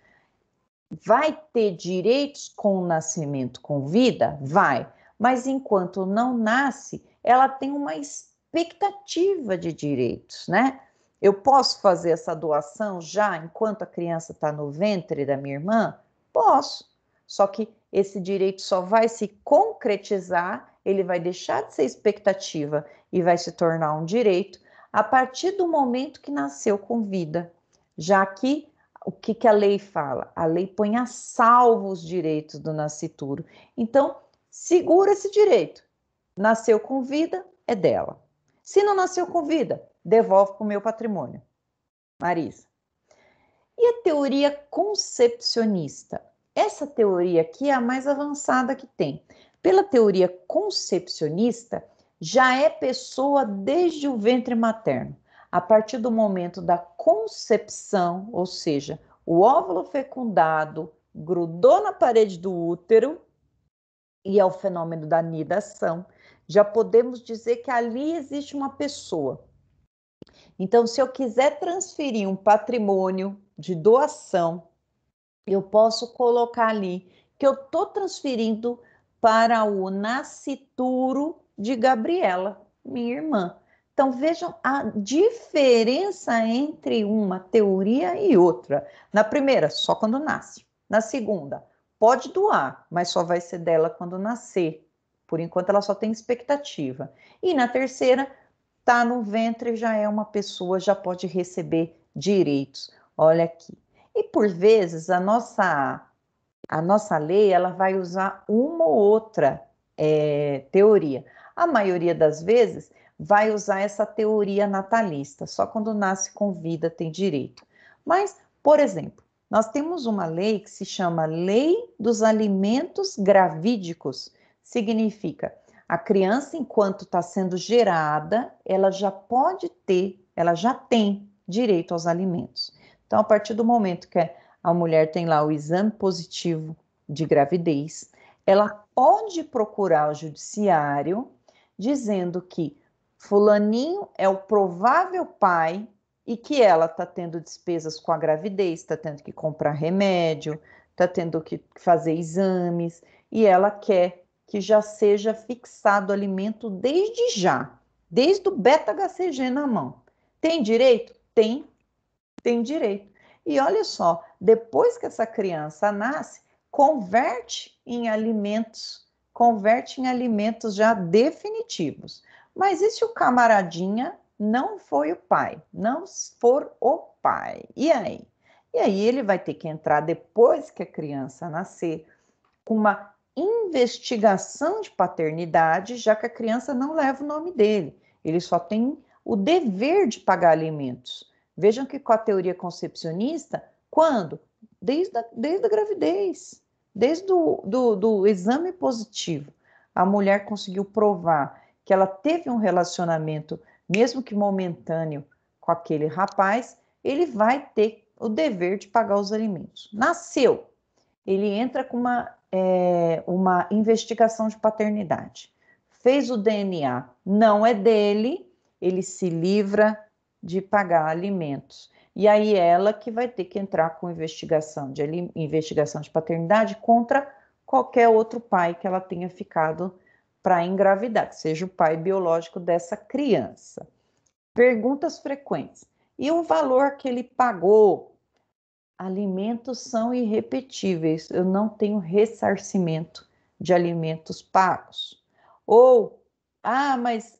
vai ter direitos com o nascimento com vida? Vai. Mas enquanto não nasce, ela tem uma expectativa de direitos, né? Eu posso fazer essa doação já enquanto a criança está no ventre da minha irmã? Posso. Só que esse direito só vai se concretizar, ele vai deixar de ser expectativa e vai se tornar um direito a partir do momento que nasceu com vida. Já que o que a lei fala? A lei põe a salvo os direitos do nascituro. Então, segura esse direito. Nasceu com vida, é dela. Se não nasceu com vida, devolve para o meu patrimônio. Marisa. E a teoria concepcionista? Essa teoria aqui é a mais avançada que tem. Pela teoria concepcionista, já é pessoa desde o ventre materno. A partir do momento da concepção, ou seja, o óvulo fecundado grudou na parede do útero, e é o fenômeno da nidação, já podemos dizer que ali existe uma pessoa. Então, se eu quiser transferir um patrimônio de doação, eu posso colocar ali que eu estou transferindo para o nascituro de Gabriela, minha irmã. Então, vejam a diferença entre uma teoria e outra. Na primeira, só quando nasce. Na segunda, pode doar, mas só vai ser dela quando nascer. Por enquanto, ela só tem expectativa. E na terceira, está no ventre, já é uma pessoa, já pode receber direitos. Olha aqui. E por vezes a nossa lei ela vai usar uma ou outra teoria. A maioria das vezes vai usar essa teoria natalista, só quando nasce com vida tem direito. Mas, por exemplo, nós temos uma lei que se chama Lei dos Alimentos Gravídicos. Significa, a criança, enquanto está sendo gerada, ela já tem direito aos alimentos. Então, a partir do momento que a mulher tem lá o exame positivo de gravidez, ela pode procurar o judiciário dizendo que fulaninho é o provável pai e que ela está tendo despesas com a gravidez, está tendo que comprar remédio, está tendo que fazer exames, e ela quer que já seja fixado o alimento desde já, desde o beta-HCG na mão. Tem direito? Tem direito. E olha só, depois que essa criança nasce, converte em alimentos já definitivos. Mas e se o camaradinha não foi o pai, não for o pai? E aí? E aí ele vai ter que entrar depois que a criança nascer com uma investigação de paternidade, já que a criança não leva o nome dele. Ele só tem o dever de pagar alimentos. Vejam que com a teoria concepcionista, quando? Desde a gravidez. desde do exame positivo, a mulher conseguiu provar que ela teve um relacionamento, mesmo que momentâneo, com aquele rapaz, ele vai ter o dever de pagar os alimentos. Nasceu, ele entra com uma investigação de paternidade. Fez o DNA, não é dele, ele se livra de pagar alimentos. E aí ela que vai ter que entrar com investigação de paternidade contra qualquer outro pai que ela tenha ficado para engravidar, que seja o pai biológico dessa criança. Perguntas frequentes. E o valor que ele pagou? Alimentos são irrepetíveis, eu não tenho ressarcimento de alimentos pagos. Ou, mas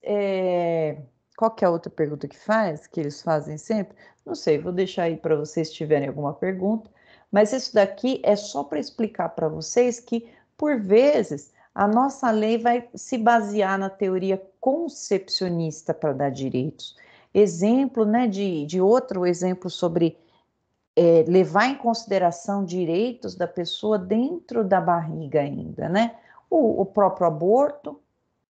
qual que é a outra pergunta que eles fazem sempre? Não sei, vou deixar aí para vocês tiverem alguma pergunta, mas isso daqui é só para explicar para vocês que, por vezes, a nossa lei vai se basear na teoria concepcionista para dar direitos. Exemplo, né, de outro exemplo sobre levar em consideração direitos da pessoa dentro da barriga ainda, né? O próprio aborto,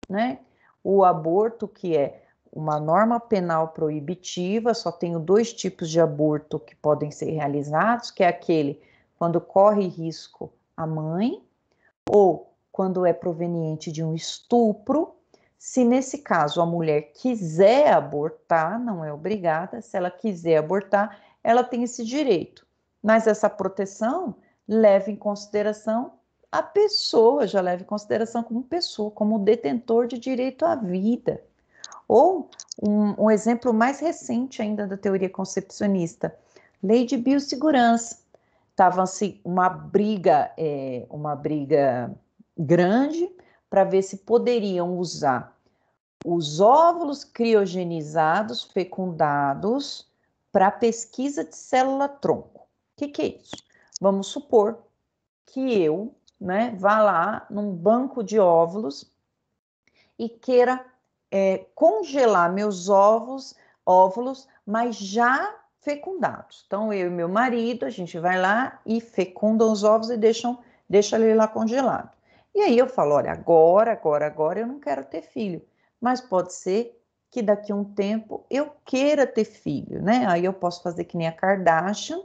né? O aborto, que é uma norma penal proibitiva, só tenho 2 tipos de aborto que podem ser realizados, que é aquele quando corre risco a mãe, ou quando é proveniente de um estupro. Se nesse caso a mulher quiser abortar, não é obrigada, se ela quiser abortar, ela tem esse direito. Mas essa proteção leva em consideração a pessoa, já leva em consideração como pessoa, como detentor de direito à vida. Ou um exemplo mais recente ainda da teoria concepcionista, lei de biossegurança. Estava assim, uma briga grande para ver se poderiam usar os óvulos criogenizados, fecundados, para pesquisa de célula-tronco. O que é isso? Vamos supor que eu, né, vá lá num banco de óvulos e queira congelar meus óvulos, mas já fecundados. Então, eu e meu marido, a gente vai lá e fecunda os ovos e deixa ele lá congelado. E aí eu falo, olha, agora eu não quero ter filho, mas pode ser que daqui a um tempo eu queira ter filho, né? Aí eu posso fazer que nem a Kardashian,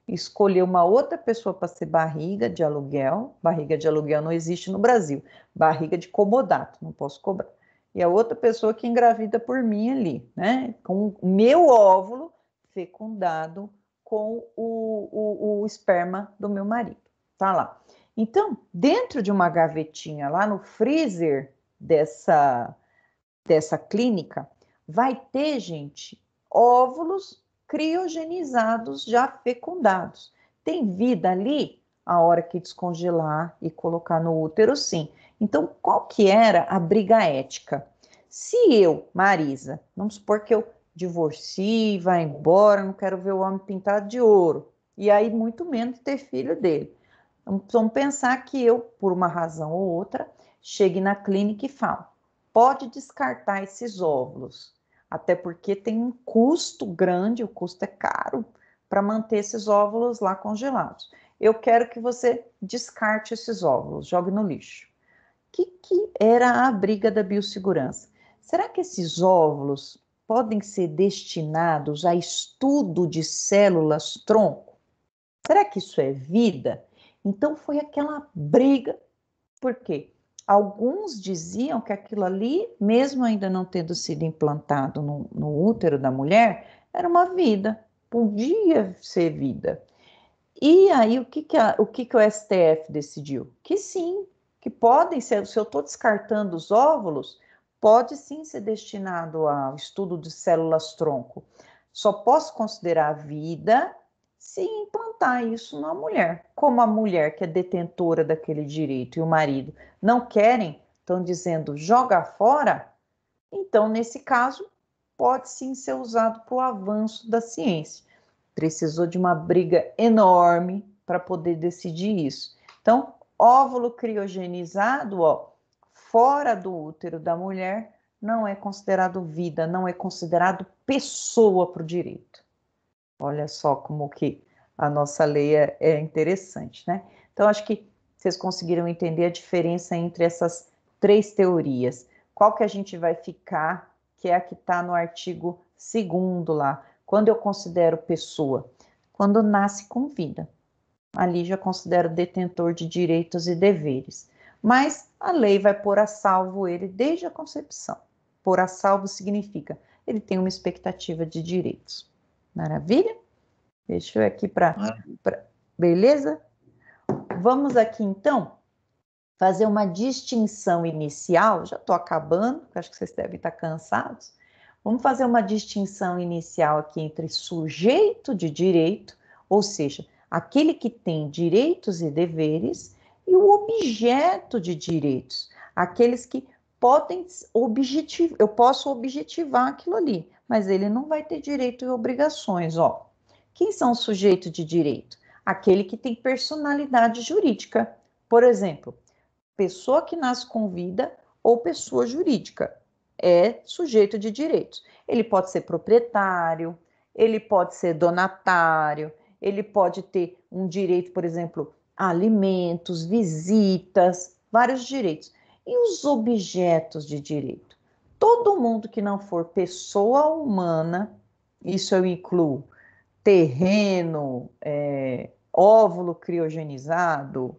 escolher uma outra pessoa para ser barriga de aluguel. Barriga de aluguel não existe no Brasil, barriga de comodato, não posso cobrar. E a outra pessoa que engravida por mim ali, né? Com o meu óvulo fecundado com o esperma do meu marido. Tá lá. Então, dentro de uma gavetinha lá no freezer dessa clínica, vai ter, gente, óvulos criogenizados já fecundados. Tem vida ali a hora que descongelar e colocar no útero, sim. Então, qual que era a briga ética? Se eu, Marisa, vamos supor que eu divorcie, vá embora, não quero ver o homem pintado de ouro, e aí muito menos ter filho dele. Vamos pensar que eu, por uma razão ou outra, chegue na clínica e falo, pode descartar esses óvulos, até porque tem um custo grande, o custo é caro, para manter esses óvulos lá congelados. Eu quero que você descarte esses óvulos, jogue no lixo. O que era a briga da biossegurança? Será que esses óvulos podem ser destinados a estudo de células-tronco? Será que isso é vida? Então foi aquela briga. Por quê? Alguns diziam que aquilo ali, mesmo ainda não tendo sido implantado no útero da mulher, era uma vida, podia ser vida. E aí, o que o STF decidiu? Que sim, que podem ser, se eu estou descartando os óvulos, pode sim ser destinado ao estudo de células-tronco. Só posso considerar vida se implantar isso na mulher. Como a mulher que é detentora daquele direito e o marido não querem, estão dizendo joga fora, então, nesse caso, pode sim ser usado para o avanço da ciência. Precisou de uma briga enorme para poder decidir isso. Então, óvulo criogenizado, fora do útero da mulher, não é considerado vida, não é considerado pessoa para o direito. Olha só como que a nossa lei é interessante, né? Então, acho que vocês conseguiram entender a diferença entre essas 3 teorias. Qual que a gente vai ficar, que é a que está no artigo 2º lá. Quando eu considero pessoa? Quando nasce com vida. Ali já considero detentor de direitos e deveres. Mas a lei vai pôr a salvo ele desde a concepção. Pôr a salvo significa ele tem uma expectativa de direitos. Maravilha? Deixa eu aqui para... Beleza? Vamos aqui, então, fazer uma distinção inicial. Já estou acabando, acho que vocês devem estar cansados. Vamos fazer uma distinção inicial aqui entre sujeito de direito, ou seja, aquele que tem direitos e deveres, e o objeto de direitos, aqueles que podem objetivar, eu posso objetivar aquilo ali, mas ele não vai ter direito e obrigações, ó. Quem são os sujeitos de direito? Aquele que tem personalidade jurídica. Por exemplo, pessoa que nasce com vida ou pessoa jurídica é sujeito de direitos. Ele pode ser proprietário, ele pode ser donatário, ele pode ter um direito, por exemplo, a alimentos, visitas, vários direitos. E os objetos de direito? Todo mundo que não for pessoa humana, isso eu incluo terreno, óvulo criogenizado,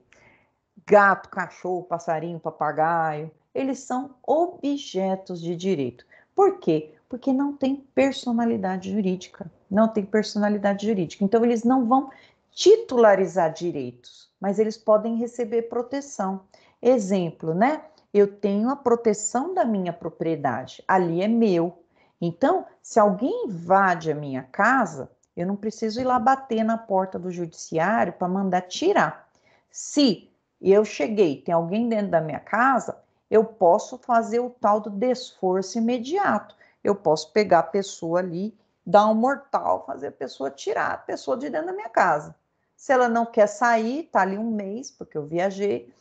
gato, cachorro, passarinho, papagaio, eles são objetos de direito. Por quê? Porque não tem personalidade jurídica. Não tem personalidade jurídica. Então, eles não vão titularizar direitos, mas eles podem receber proteção. Exemplo, né? Eu tenho a proteção da minha propriedade. Ali é meu. Então, se alguém invade a minha casa, eu não preciso ir lá bater na porta do judiciário para mandar tirar. Se eu cheguei, tem alguém dentro da minha casa, eu posso fazer o tal do desforço imediato. Eu posso pegar a pessoa ali, dar um mortal, fazer a pessoa tirar a pessoa de dentro da minha casa. Se ela não quer sair, tá ali um mês, porque eu viajei,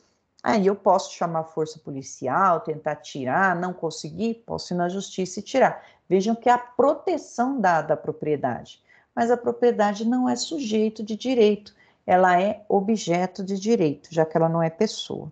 aí eu posso chamar a força policial, tentar tirar, não conseguir, posso ir na justiça e tirar. Vejam que é a proteção dada à propriedade. Mas a propriedade não é sujeito de direito, ela é objeto de direito, já que ela não é pessoa.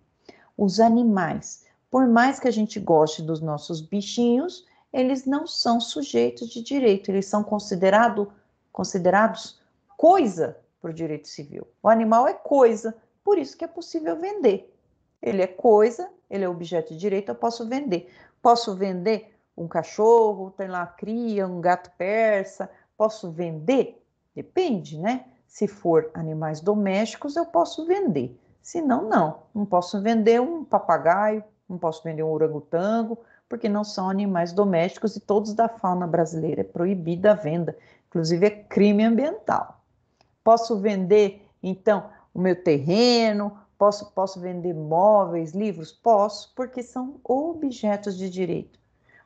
Os animais, por mais que a gente goste dos nossos bichinhos, eles não são sujeitos de direito, eles são considerados coisa por direito civil. O animal é coisa, por isso que é possível vender. Ele é coisa, ele é objeto de direito, eu posso vender. Posso vender um cachorro, tem lá cria, um gato persa, posso vender? Depende, né? Se for animais domésticos, eu posso vender. Se não, não. Não posso vender um papagaio, não posso vender um orangotango, porque não são animais domésticos e todos da fauna brasileira é proibida a venda. Inclusive é crime ambiental. Posso vender, então, o meu terreno, posso vender móveis, livros? Posso, porque são objetos de direito.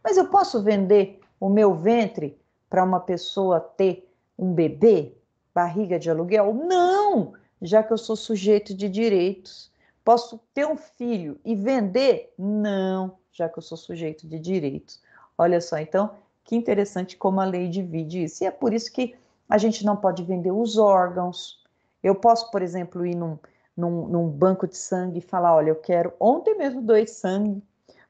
Mas eu posso vender o meu ventre para uma pessoa ter um bebê? Barriga de aluguel? Não, já que eu sou sujeito de direitos. Posso ter um filho e vender? Não, já que eu sou sujeito de direitos. Olha só, então, que interessante como a lei divide isso. E é por isso que a gente não pode vender os órgãos. Eu posso, por exemplo, ir num banco de sangue e falar, olha, eu quero, ontem mesmo doei sangue.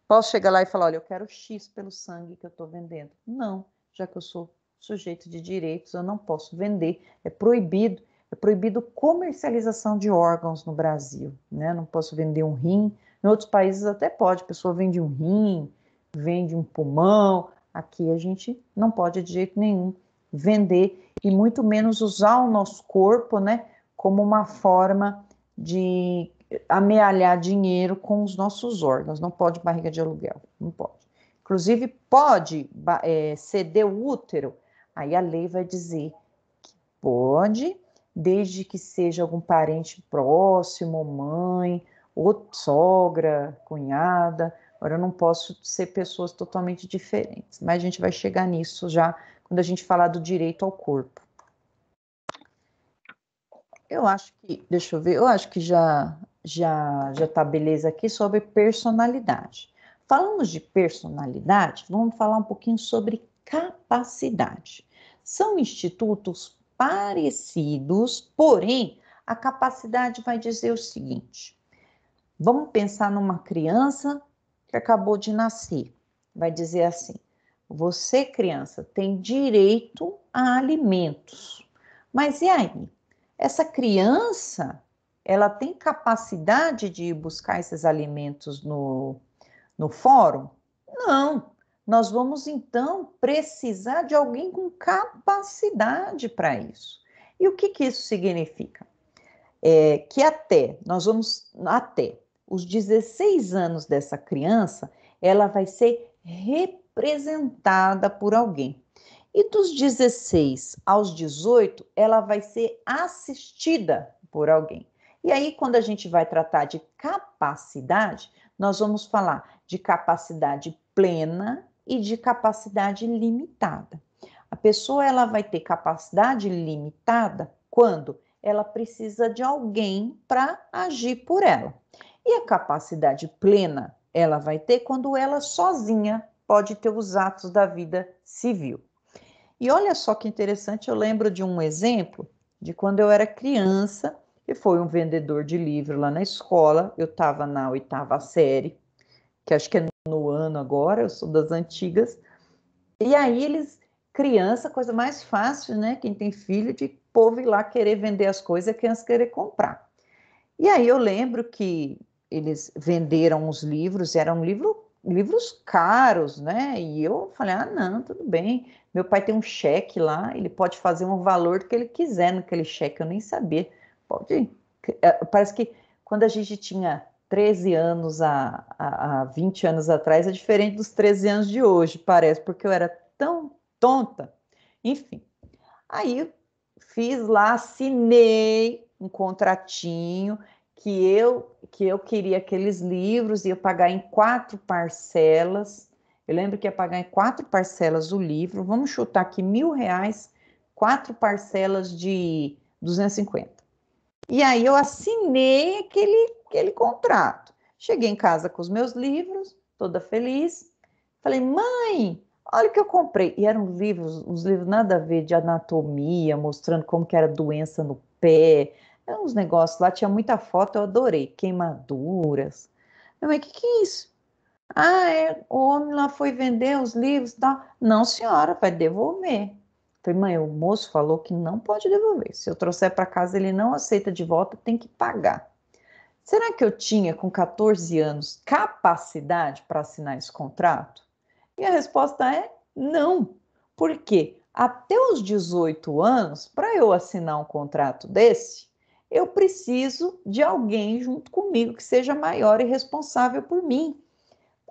Posso chegar lá e falar, olha, eu quero X pelo sangue que eu estou vendendo. Não, já que eu sou sujeito de direitos, eu não posso vender. É proibido comercialização de órgãos no Brasil, né? Não posso vender um rim. Em outros países até pode, a pessoa vende um rim, vende um pulmão. Aqui a gente não pode de jeito nenhum vender e muito menos usar o nosso corpo, né, como uma forma de amealhar dinheiro com os nossos órgãos. Não pode barriga de aluguel, não pode. Inclusive, pode ceder o útero, aí a lei vai dizer que pode, desde que seja algum parente próximo, mãe, ou sogra, cunhada. Agora, eu não posso ser pessoas totalmente diferentes, mas a gente vai chegar nisso já quando a gente falar do direito ao corpo. Eu acho que, deixa eu ver, eu acho que já tá beleza aqui sobre personalidade. Falamos de personalidade, vamos falar um pouquinho sobre capacidade. São institutos parecidos, porém, a capacidade vai dizer o seguinte: Vamos pensar numa criança que acabou de nascer. Vai dizer assim: você, criança, tem direito a alimentos. Mas e aí? Essa criança, ela tem capacidade de ir buscar esses alimentos no fórum? Não. Nós vamos então precisar de alguém com capacidade para isso. E o que isso significa? Que nós vamos até os 16 anos dessa criança, ela vai ser representada por alguém. E dos 16 aos 18, ela vai ser assistida por alguém. E aí, quando a gente vai tratar de capacidade, nós vamos falar de capacidade plena e de capacidade limitada. A pessoa ela vai ter capacidade limitada quando ela precisa de alguém para agir por ela. E a capacidade plena ela vai ter quando ela sozinha pode ter os atos da vida civil. E olha só que interessante, eu lembro de um exemplo de quando eu era criança, e foi um vendedor de livro lá na escola, eu estava na 8ª série, que acho que é no ano agora, eu sou das antigas, e aí criança, coisa mais fácil, né? Quem tem filho, de povo ir lá querer vender as coisas, a criança querer comprar. E aí eu lembro que eles venderam os livros, eram livros caros, né? E eu falei, não, tudo bem. Meu pai tem um cheque lá, ele pode fazer um valor que ele quiser naquele cheque, eu nem sabia. Pode. Parece que quando a gente tinha 13 anos há 20 anos atrás, é diferente dos 13 anos de hoje, parece, porque eu era tão tonta. Enfim, aí fiz lá, assinei um contratinho que eu queria aqueles livros, ia pagar em 4 parcelas. Eu lembro que ia pagar em 4 parcelas o livro. Vamos chutar aqui R$ 1.000, 4 parcelas de 250. E aí eu assinei aquele contrato. Cheguei em casa com os meus livros, toda feliz. Falei, mãe, olha o que eu comprei. E eram uns livros nada a ver de anatomia, mostrando como que era doença no pé. Eram uns negócios lá, tinha muita foto, eu adorei. Queimaduras. Minha mãe, o que é isso? O homem lá foi vender os livros e tal. Não, senhora, vai devolver. Falei, mãe, o moço falou que não pode devolver. Se eu trouxer para casa, ele não aceita de volta, tem que pagar. Será que eu tinha, com 14 anos, capacidade para assinar esse contrato? E a resposta é não. Por quê? Até os 18 anos, para eu assinar um contrato desse, eu preciso de alguém junto comigo que seja maior e responsável por mim.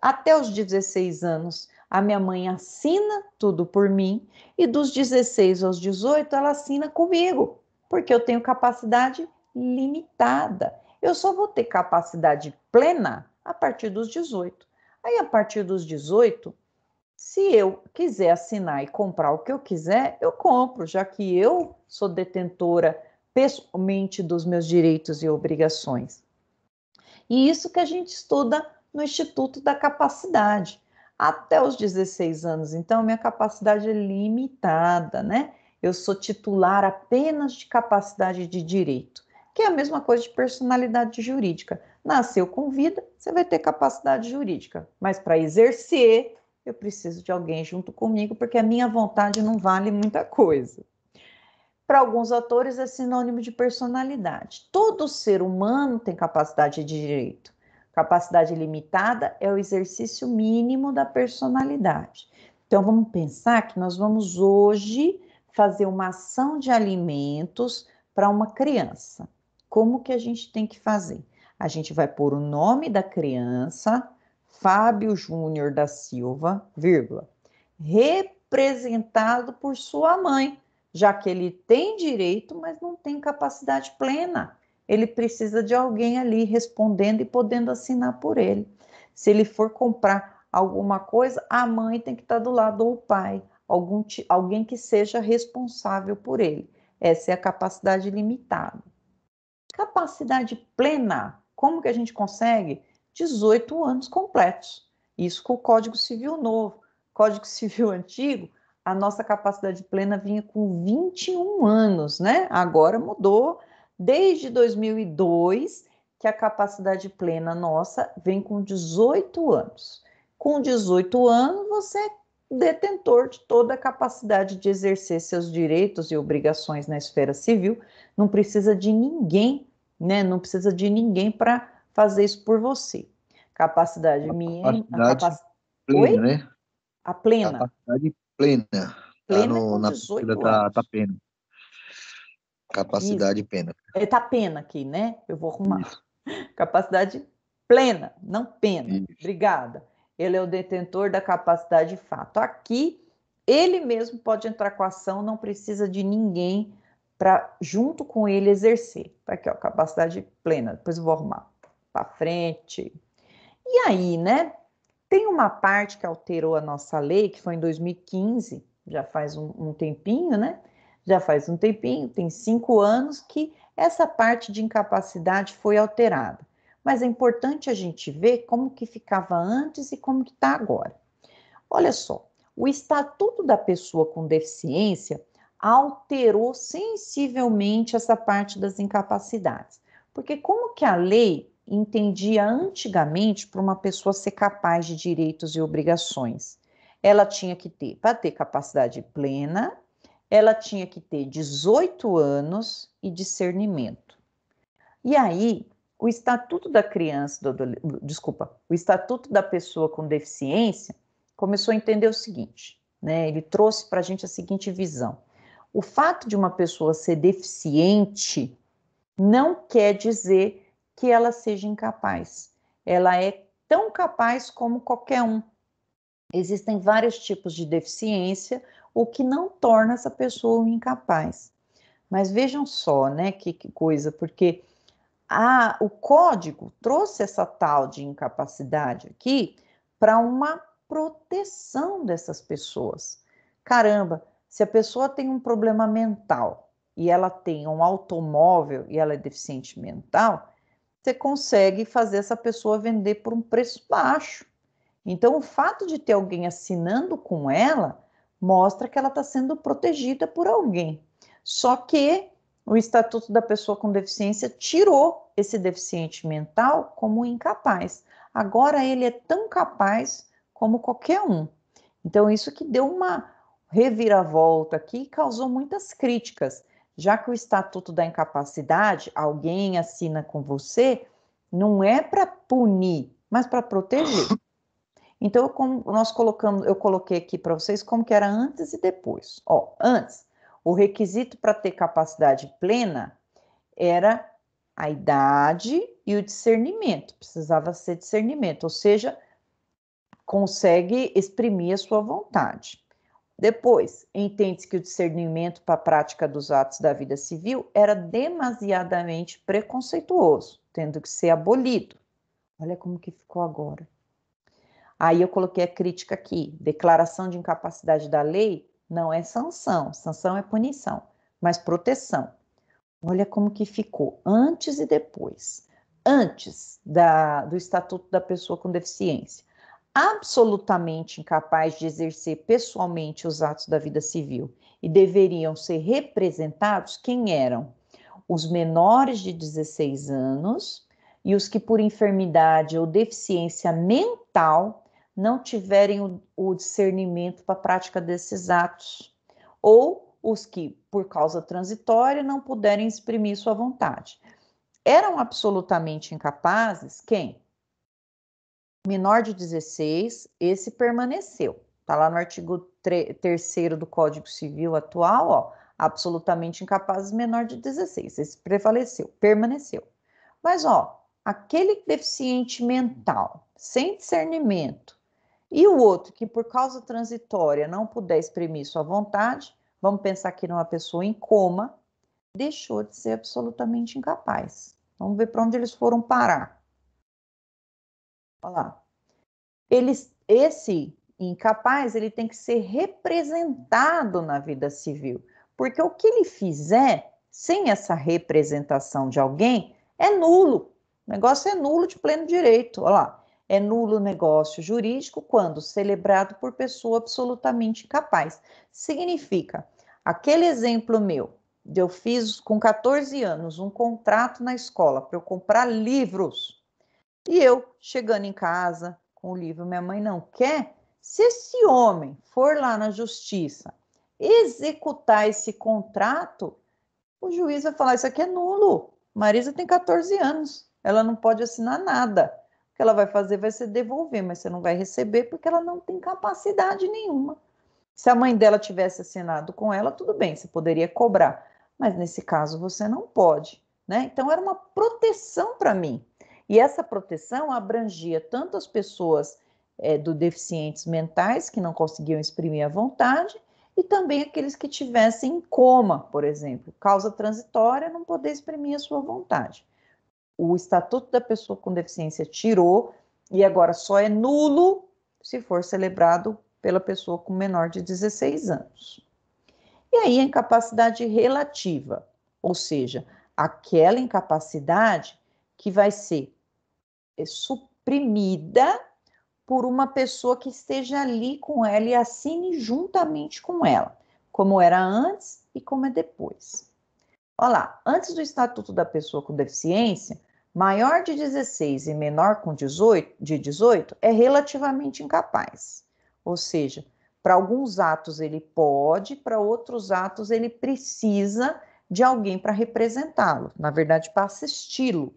Até os 16 anos, a minha mãe assina tudo por mim e dos 16 aos 18 ela assina comigo, porque eu tenho capacidade limitada. Eu só vou ter capacidade plena a partir dos 18. Aí, a partir dos 18, se eu quiser assinar e comprar o que eu quiser, eu compro, já que eu sou detentora pessoalmente dos meus direitos e obrigações. E isso que a gente estuda no Instituto da Capacidade. Até os 16 anos, então, minha capacidade é limitada, né? Eu sou titular apenas de capacidade de direito, que é a mesma coisa de personalidade jurídica. Nasceu com vida, você vai ter capacidade jurídica, mas para exercer, eu preciso de alguém junto comigo, porque a minha vontade não vale muita coisa. Para alguns autores é sinônimo de personalidade. Todo ser humano tem capacidade de direito. Capacidade limitada é o exercício mínimo da personalidade. Então vamos pensar que nós vamos hoje fazer uma ação de alimentos para uma criança. Como que a gente tem que fazer? A gente vai pôr o nome da criança, Fábio Júnior da Silva, vírgula, representado por sua mãe, já que ele tem direito, mas não tem capacidade plena. Ele precisa de alguém ali respondendo e podendo assinar por ele. Se ele for comprar alguma coisa, a mãe tem que estar do lado, ou o pai, alguém que seja responsável por ele. Essa é a capacidade limitada. Capacidade plena, como que a gente consegue? 18 anos completos. Isso com o Código Civil novo. Código Civil antigo, a nossa capacidade plena vinha com 21 anos, né? Agora mudou, desde 2002, que a capacidade plena nossa vem com 18 anos. Com 18 anos, você é detentor de toda a capacidade de exercer seus direitos e obrigações na esfera civil. Não precisa de ninguém, né? Não precisa de ninguém para fazer isso por você. Capacidade mínima, Capacidade plena, né? A plena. Capacidade plena. Plena com Na 18 anos. tá pena. Capacidade plena. Tá pena aqui, né? Eu vou arrumar. Isso. Capacidade plena, não pena. Isso. Obrigada. Ele é o detentor da capacidade de fato. Aqui, ele mesmo pode entrar com a ação, não precisa de ninguém para, junto com ele, exercer. Aqui, ó, capacidade plena. Depois eu vou arrumar para frente. E aí, né? Tem uma parte que alterou a nossa lei, que foi em 2015, já faz um tempinho, né? Já faz um tempinho, tem 5 anos, que essa parte de incapacidade foi alterada. Mas é importante a gente ver como que ficava antes e como que está agora. Olha só, o Estatuto da Pessoa com Deficiência alterou sensivelmente essa parte das incapacidades. Porque como que a lei entendia antigamente para uma pessoa ser capaz de direitos e obrigações? Ela tinha que ter, para ter capacidade plena, ela tinha que ter 18 anos e discernimento. E aí, o Estatuto da Criança, o Estatuto da Pessoa com Deficiência começou a entender o seguinte, né? Ele trouxe para a gente a seguinte visão. O fato de uma pessoa ser deficiente não quer dizer que ela seja incapaz. Ela é tão capaz como qualquer um. Existem vários tipos de deficiência, o que não torna essa pessoa incapaz. Mas vejam só, né, que coisa, porque o código trouxe essa tal de incapacidade aqui para uma proteção dessas pessoas. Caramba, se a pessoa tem um problema mental e ela tem um automóvel e ela é deficiente mental, você consegue fazer essa pessoa vender por um preço baixo. Então, o fato de ter alguém assinando com ela mostra que ela está sendo protegida por alguém. Só que o Estatuto da Pessoa com Deficiência tirou esse deficiente mental como incapaz. Agora ele é tão capaz como qualquer um. Então, isso que deu uma reviravolta aqui e causou muitas críticas, já que o Estatuto da Incapacidade, alguém assina com você, não é para punir, mas para proteger. Então, eu coloquei aqui para vocês como que era antes e depois. Ó, antes, o requisito para ter capacidade plena era a idade e o discernimento. Precisava ser discernimento, ou seja, consegue exprimir a sua vontade. Depois, entende-se que o discernimento para a prática dos atos da vida civil era demasiadamente preconceituoso, tendo que ser abolido. Olha como que ficou agora. Aí eu coloquei a crítica aqui, declaração de incapacidade da lei não é sanção, sanção é punição, mas proteção. Olha como que ficou, antes e depois. Antes do Estatuto da Pessoa com Deficiência, absolutamente incapaz de exercer pessoalmente os atos da vida civil e deveriam ser representados quem eram? Os menores de 16 anos e os que por enfermidade ou deficiência mental não tiverem o discernimento para a prática desses atos, ou os que, por causa transitória, não puderem exprimir sua vontade. Eram absolutamente incapazes, quem? Menor de 16, esse permaneceu. Está lá no artigo 3º do Código Civil atual, ó, absolutamente incapazes, menor de 16. Esse prevaleceu, permaneceu. Mas, ó, aquele deficiente mental, sem discernimento, e o outro que por causa transitória não puder exprimir sua vontade, vamos pensar aqui numa pessoa em coma, deixou de ser absolutamente incapaz. Vamos ver para onde eles foram parar. Olha lá. Esse incapaz, ele tem que ser representado na vida civil, porque o que ele fizer sem essa representação de alguém é nulo. O negócio é nulo de pleno direito. Olha lá. É nulo o negócio jurídico quando celebrado por pessoa absolutamente incapaz. Significa, aquele exemplo meu eu fiz com 14 anos um contrato na escola para eu comprar livros. E eu, chegando em casa com o livro, minha mãe não quer. Se esse homem for lá na justiça executar esse contrato, o juiz vai falar, isso aqui é nulo. Marisa tem 14 anos, ela não pode assinar nada. O que ela vai fazer vai ser devolver, mas você não vai receber porque ela não tem capacidade nenhuma. Se a mãe dela tivesse assinado com ela, tudo bem, você poderia cobrar. Mas nesse caso você não pode, né? Então era uma proteção para mim. E essa proteção abrangia tanto as pessoas do deficientes mentais, que não conseguiam exprimir a vontade, e também aqueles que tivessem em coma, por exemplo, causa transitória, não poder exprimir a sua vontade. O Estatuto da Pessoa com Deficiência tirou, e agora só é nulo se for celebrado pela pessoa com menor de 16 anos. E aí a incapacidade relativa, ou seja, aquela incapacidade que vai ser suprimida por uma pessoa que esteja ali com ela e assine juntamente com ela, como era antes e como é depois. Olha lá, antes do Estatuto da Pessoa com Deficiência, maior de 16 e menor de 18 é relativamente incapaz. Ou seja, para alguns atos ele pode, para outros atos ele precisa de alguém para representá-lo, na verdade para assisti-lo,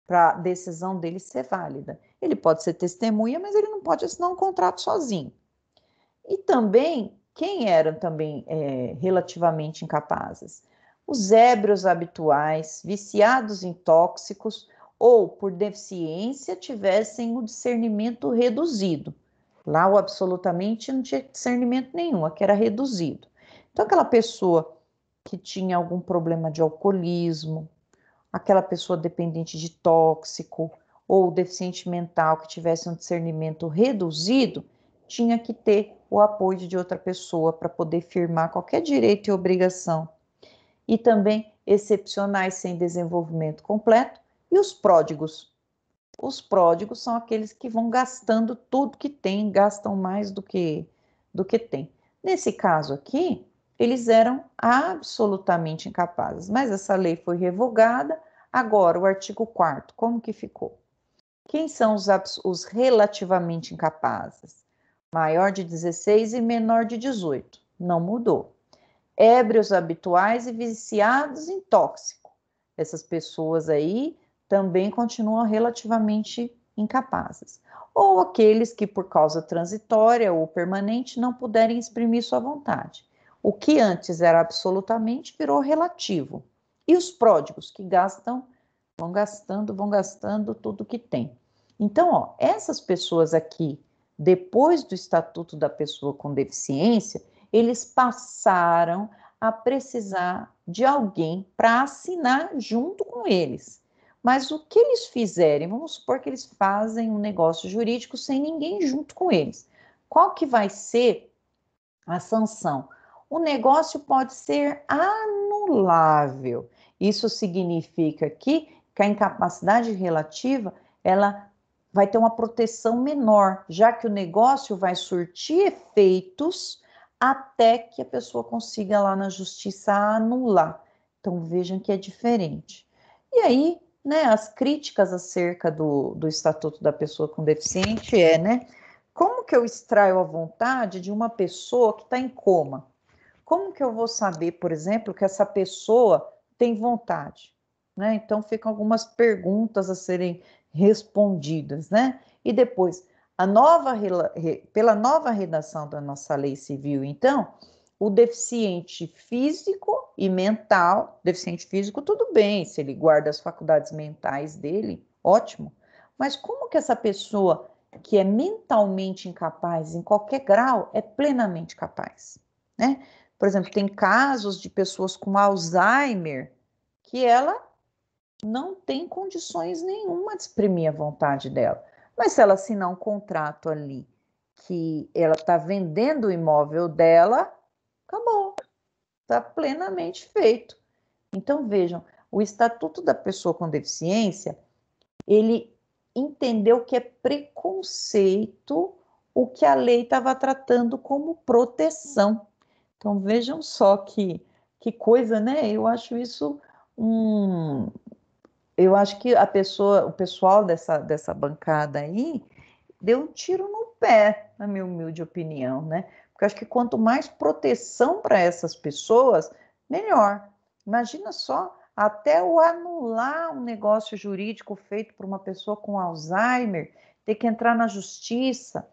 para a decisão dele ser válida. Ele pode ser testemunha, mas ele não pode assinar um contrato sozinho. E também, quem eram também relativamente incapazes? Os ébrios habituais, viciados em tóxicos ou por deficiência tivessem o discernimento reduzido. Lá o absolutamente não tinha discernimento nenhum, aqui era reduzido. Então aquela pessoa que tinha algum problema de alcoolismo, aquela pessoa dependente de tóxico ou deficiente mental que tivesse um discernimento reduzido, tinha que ter o apoio de outra pessoa para poder firmar qualquer direito e obrigação. E também excepcionais sem desenvolvimento completo e os pródigos. Os pródigos são aqueles que vão gastando tudo que tem, gastam mais do que tem. Nesse caso aqui, eles eram absolutamente incapazes, mas essa lei foi revogada. Agora, o artigo 4º, como que ficou? Quem são os relativamente incapazes? Maior de 16 e menor de 18. Não mudou. Ébrios habituais e viciados em tóxico. Essas pessoas aí também continuam relativamente incapazes. Ou aqueles que, por causa transitória ou permanente, não puderem exprimir sua vontade. O que antes era absolutamente virou relativo. E os pródigos, que vão gastando tudo que tem. Então, ó, essas pessoas aqui, depois do Estatuto da Pessoa com Deficiência, eles passaram a precisar de alguém para assinar junto com eles. Mas o que eles fizerem? Vamos supor que eles fazem um negócio jurídico sem ninguém junto com eles. Qual que vai ser a sanção? O negócio pode ser anulável. Isso significa que a incapacidade relativa, ela vai ter uma proteção menor, já que o negócio vai surtir efeitos até que a pessoa consiga lá na justiça anular. Então vejam que é diferente. E aí, né, as críticas acerca do Estatuto da Pessoa com Deficiente né, como que eu extraio a vontade de uma pessoa que está em coma? Como que eu vou saber, por exemplo, que essa pessoa tem vontade? Né? Então ficam algumas perguntas a serem respondidas, né? E depois, pela nova redação da nossa lei civil, então, o deficiente físico e mental, deficiente físico, tudo bem, se ele guarda as faculdades mentais dele, ótimo. Mas como que essa pessoa que é mentalmente incapaz em qualquer grau é plenamente capaz, né? Por exemplo, tem casos de pessoas com Alzheimer que ela não tem condições nenhuma de exprimir a vontade dela. Mas se ela assinar um contrato ali que ela está vendendo o imóvel dela, acabou, está plenamente feito. Então vejam, o Estatuto da Pessoa com Deficiência, ele entendeu que é preconceito o que a lei estava tratando como proteção. Então vejam só que Que coisa, né? Eu acho isso um... Eu acho que o pessoal dessa bancada aí deu um tiro no pé, na minha humilde opinião, né? Porque eu acho que quanto mais proteção para essas pessoas, melhor. Imagina só, até o anular um negócio jurídico feito por uma pessoa com Alzheimer, ter que entrar na justiça,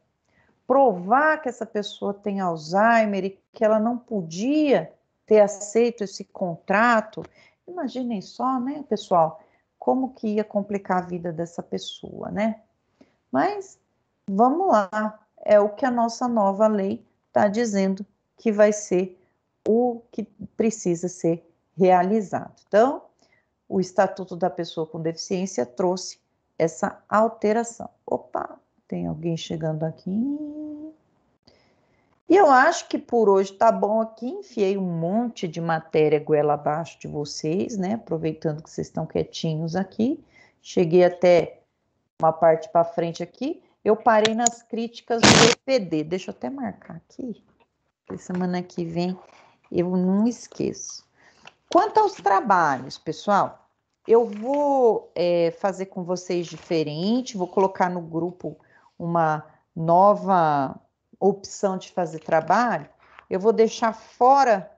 provar que essa pessoa tem Alzheimer e que ela não podia ter aceito esse contrato. Imaginem só, né, pessoal, como que ia complicar a vida dessa pessoa, né? Mas vamos lá, é o que a nossa nova lei está dizendo que vai ser o que precisa ser realizado. Então, o Estatuto da Pessoa com Deficiência trouxe essa alteração. Opa, tem alguém chegando aqui. E eu acho que por hoje tá bom aqui. Enfiei um monte de matéria goela abaixo de vocês, né? Aproveitando que vocês estão quietinhos aqui. Cheguei até uma parte para frente aqui. Eu parei nas críticas do EPD. Deixa eu até marcar aqui. Porque semana que vem eu não esqueço. Quanto aos trabalhos, pessoal, eu vou fazer com vocês diferente. Vou colocar no grupo uma nova opção de fazer trabalho. Eu vou deixar fora.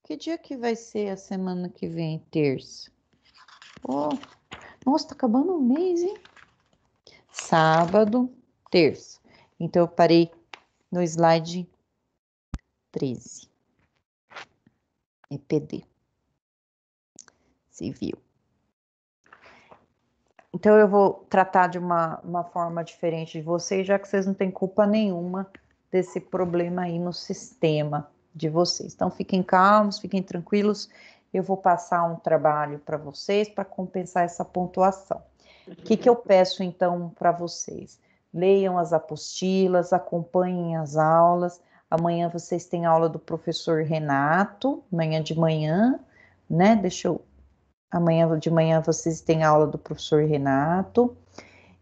Que dia que vai ser a semana que vem? Terça. Oh, nossa, tá acabando o mês, hein? Sábado, terça. Então, eu parei no slide 13. EPD. Civil. Então, eu vou tratar de uma forma diferente de vocês, já que vocês não têm culpa nenhuma desse problema aí no sistema de vocês. Então, fiquem calmos, fiquem tranquilos. Eu vou passar um trabalho para vocês para compensar essa pontuação. O que eu peço, então, para vocês? Leiam as apostilas, acompanhem as aulas. Amanhã vocês têm aula do professor Renato, amanhã de manhã, né? Amanhã de manhã vocês têm aula do professor Renato.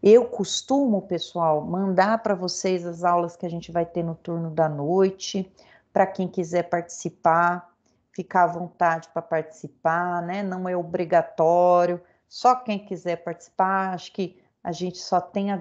Eu costumo, pessoal, mandar para vocês as aulas que a gente vai ter no turno da noite, para quem quiser participar, ficar à vontade para participar, né? Não é obrigatório, só quem quiser participar. Acho que a gente só tem a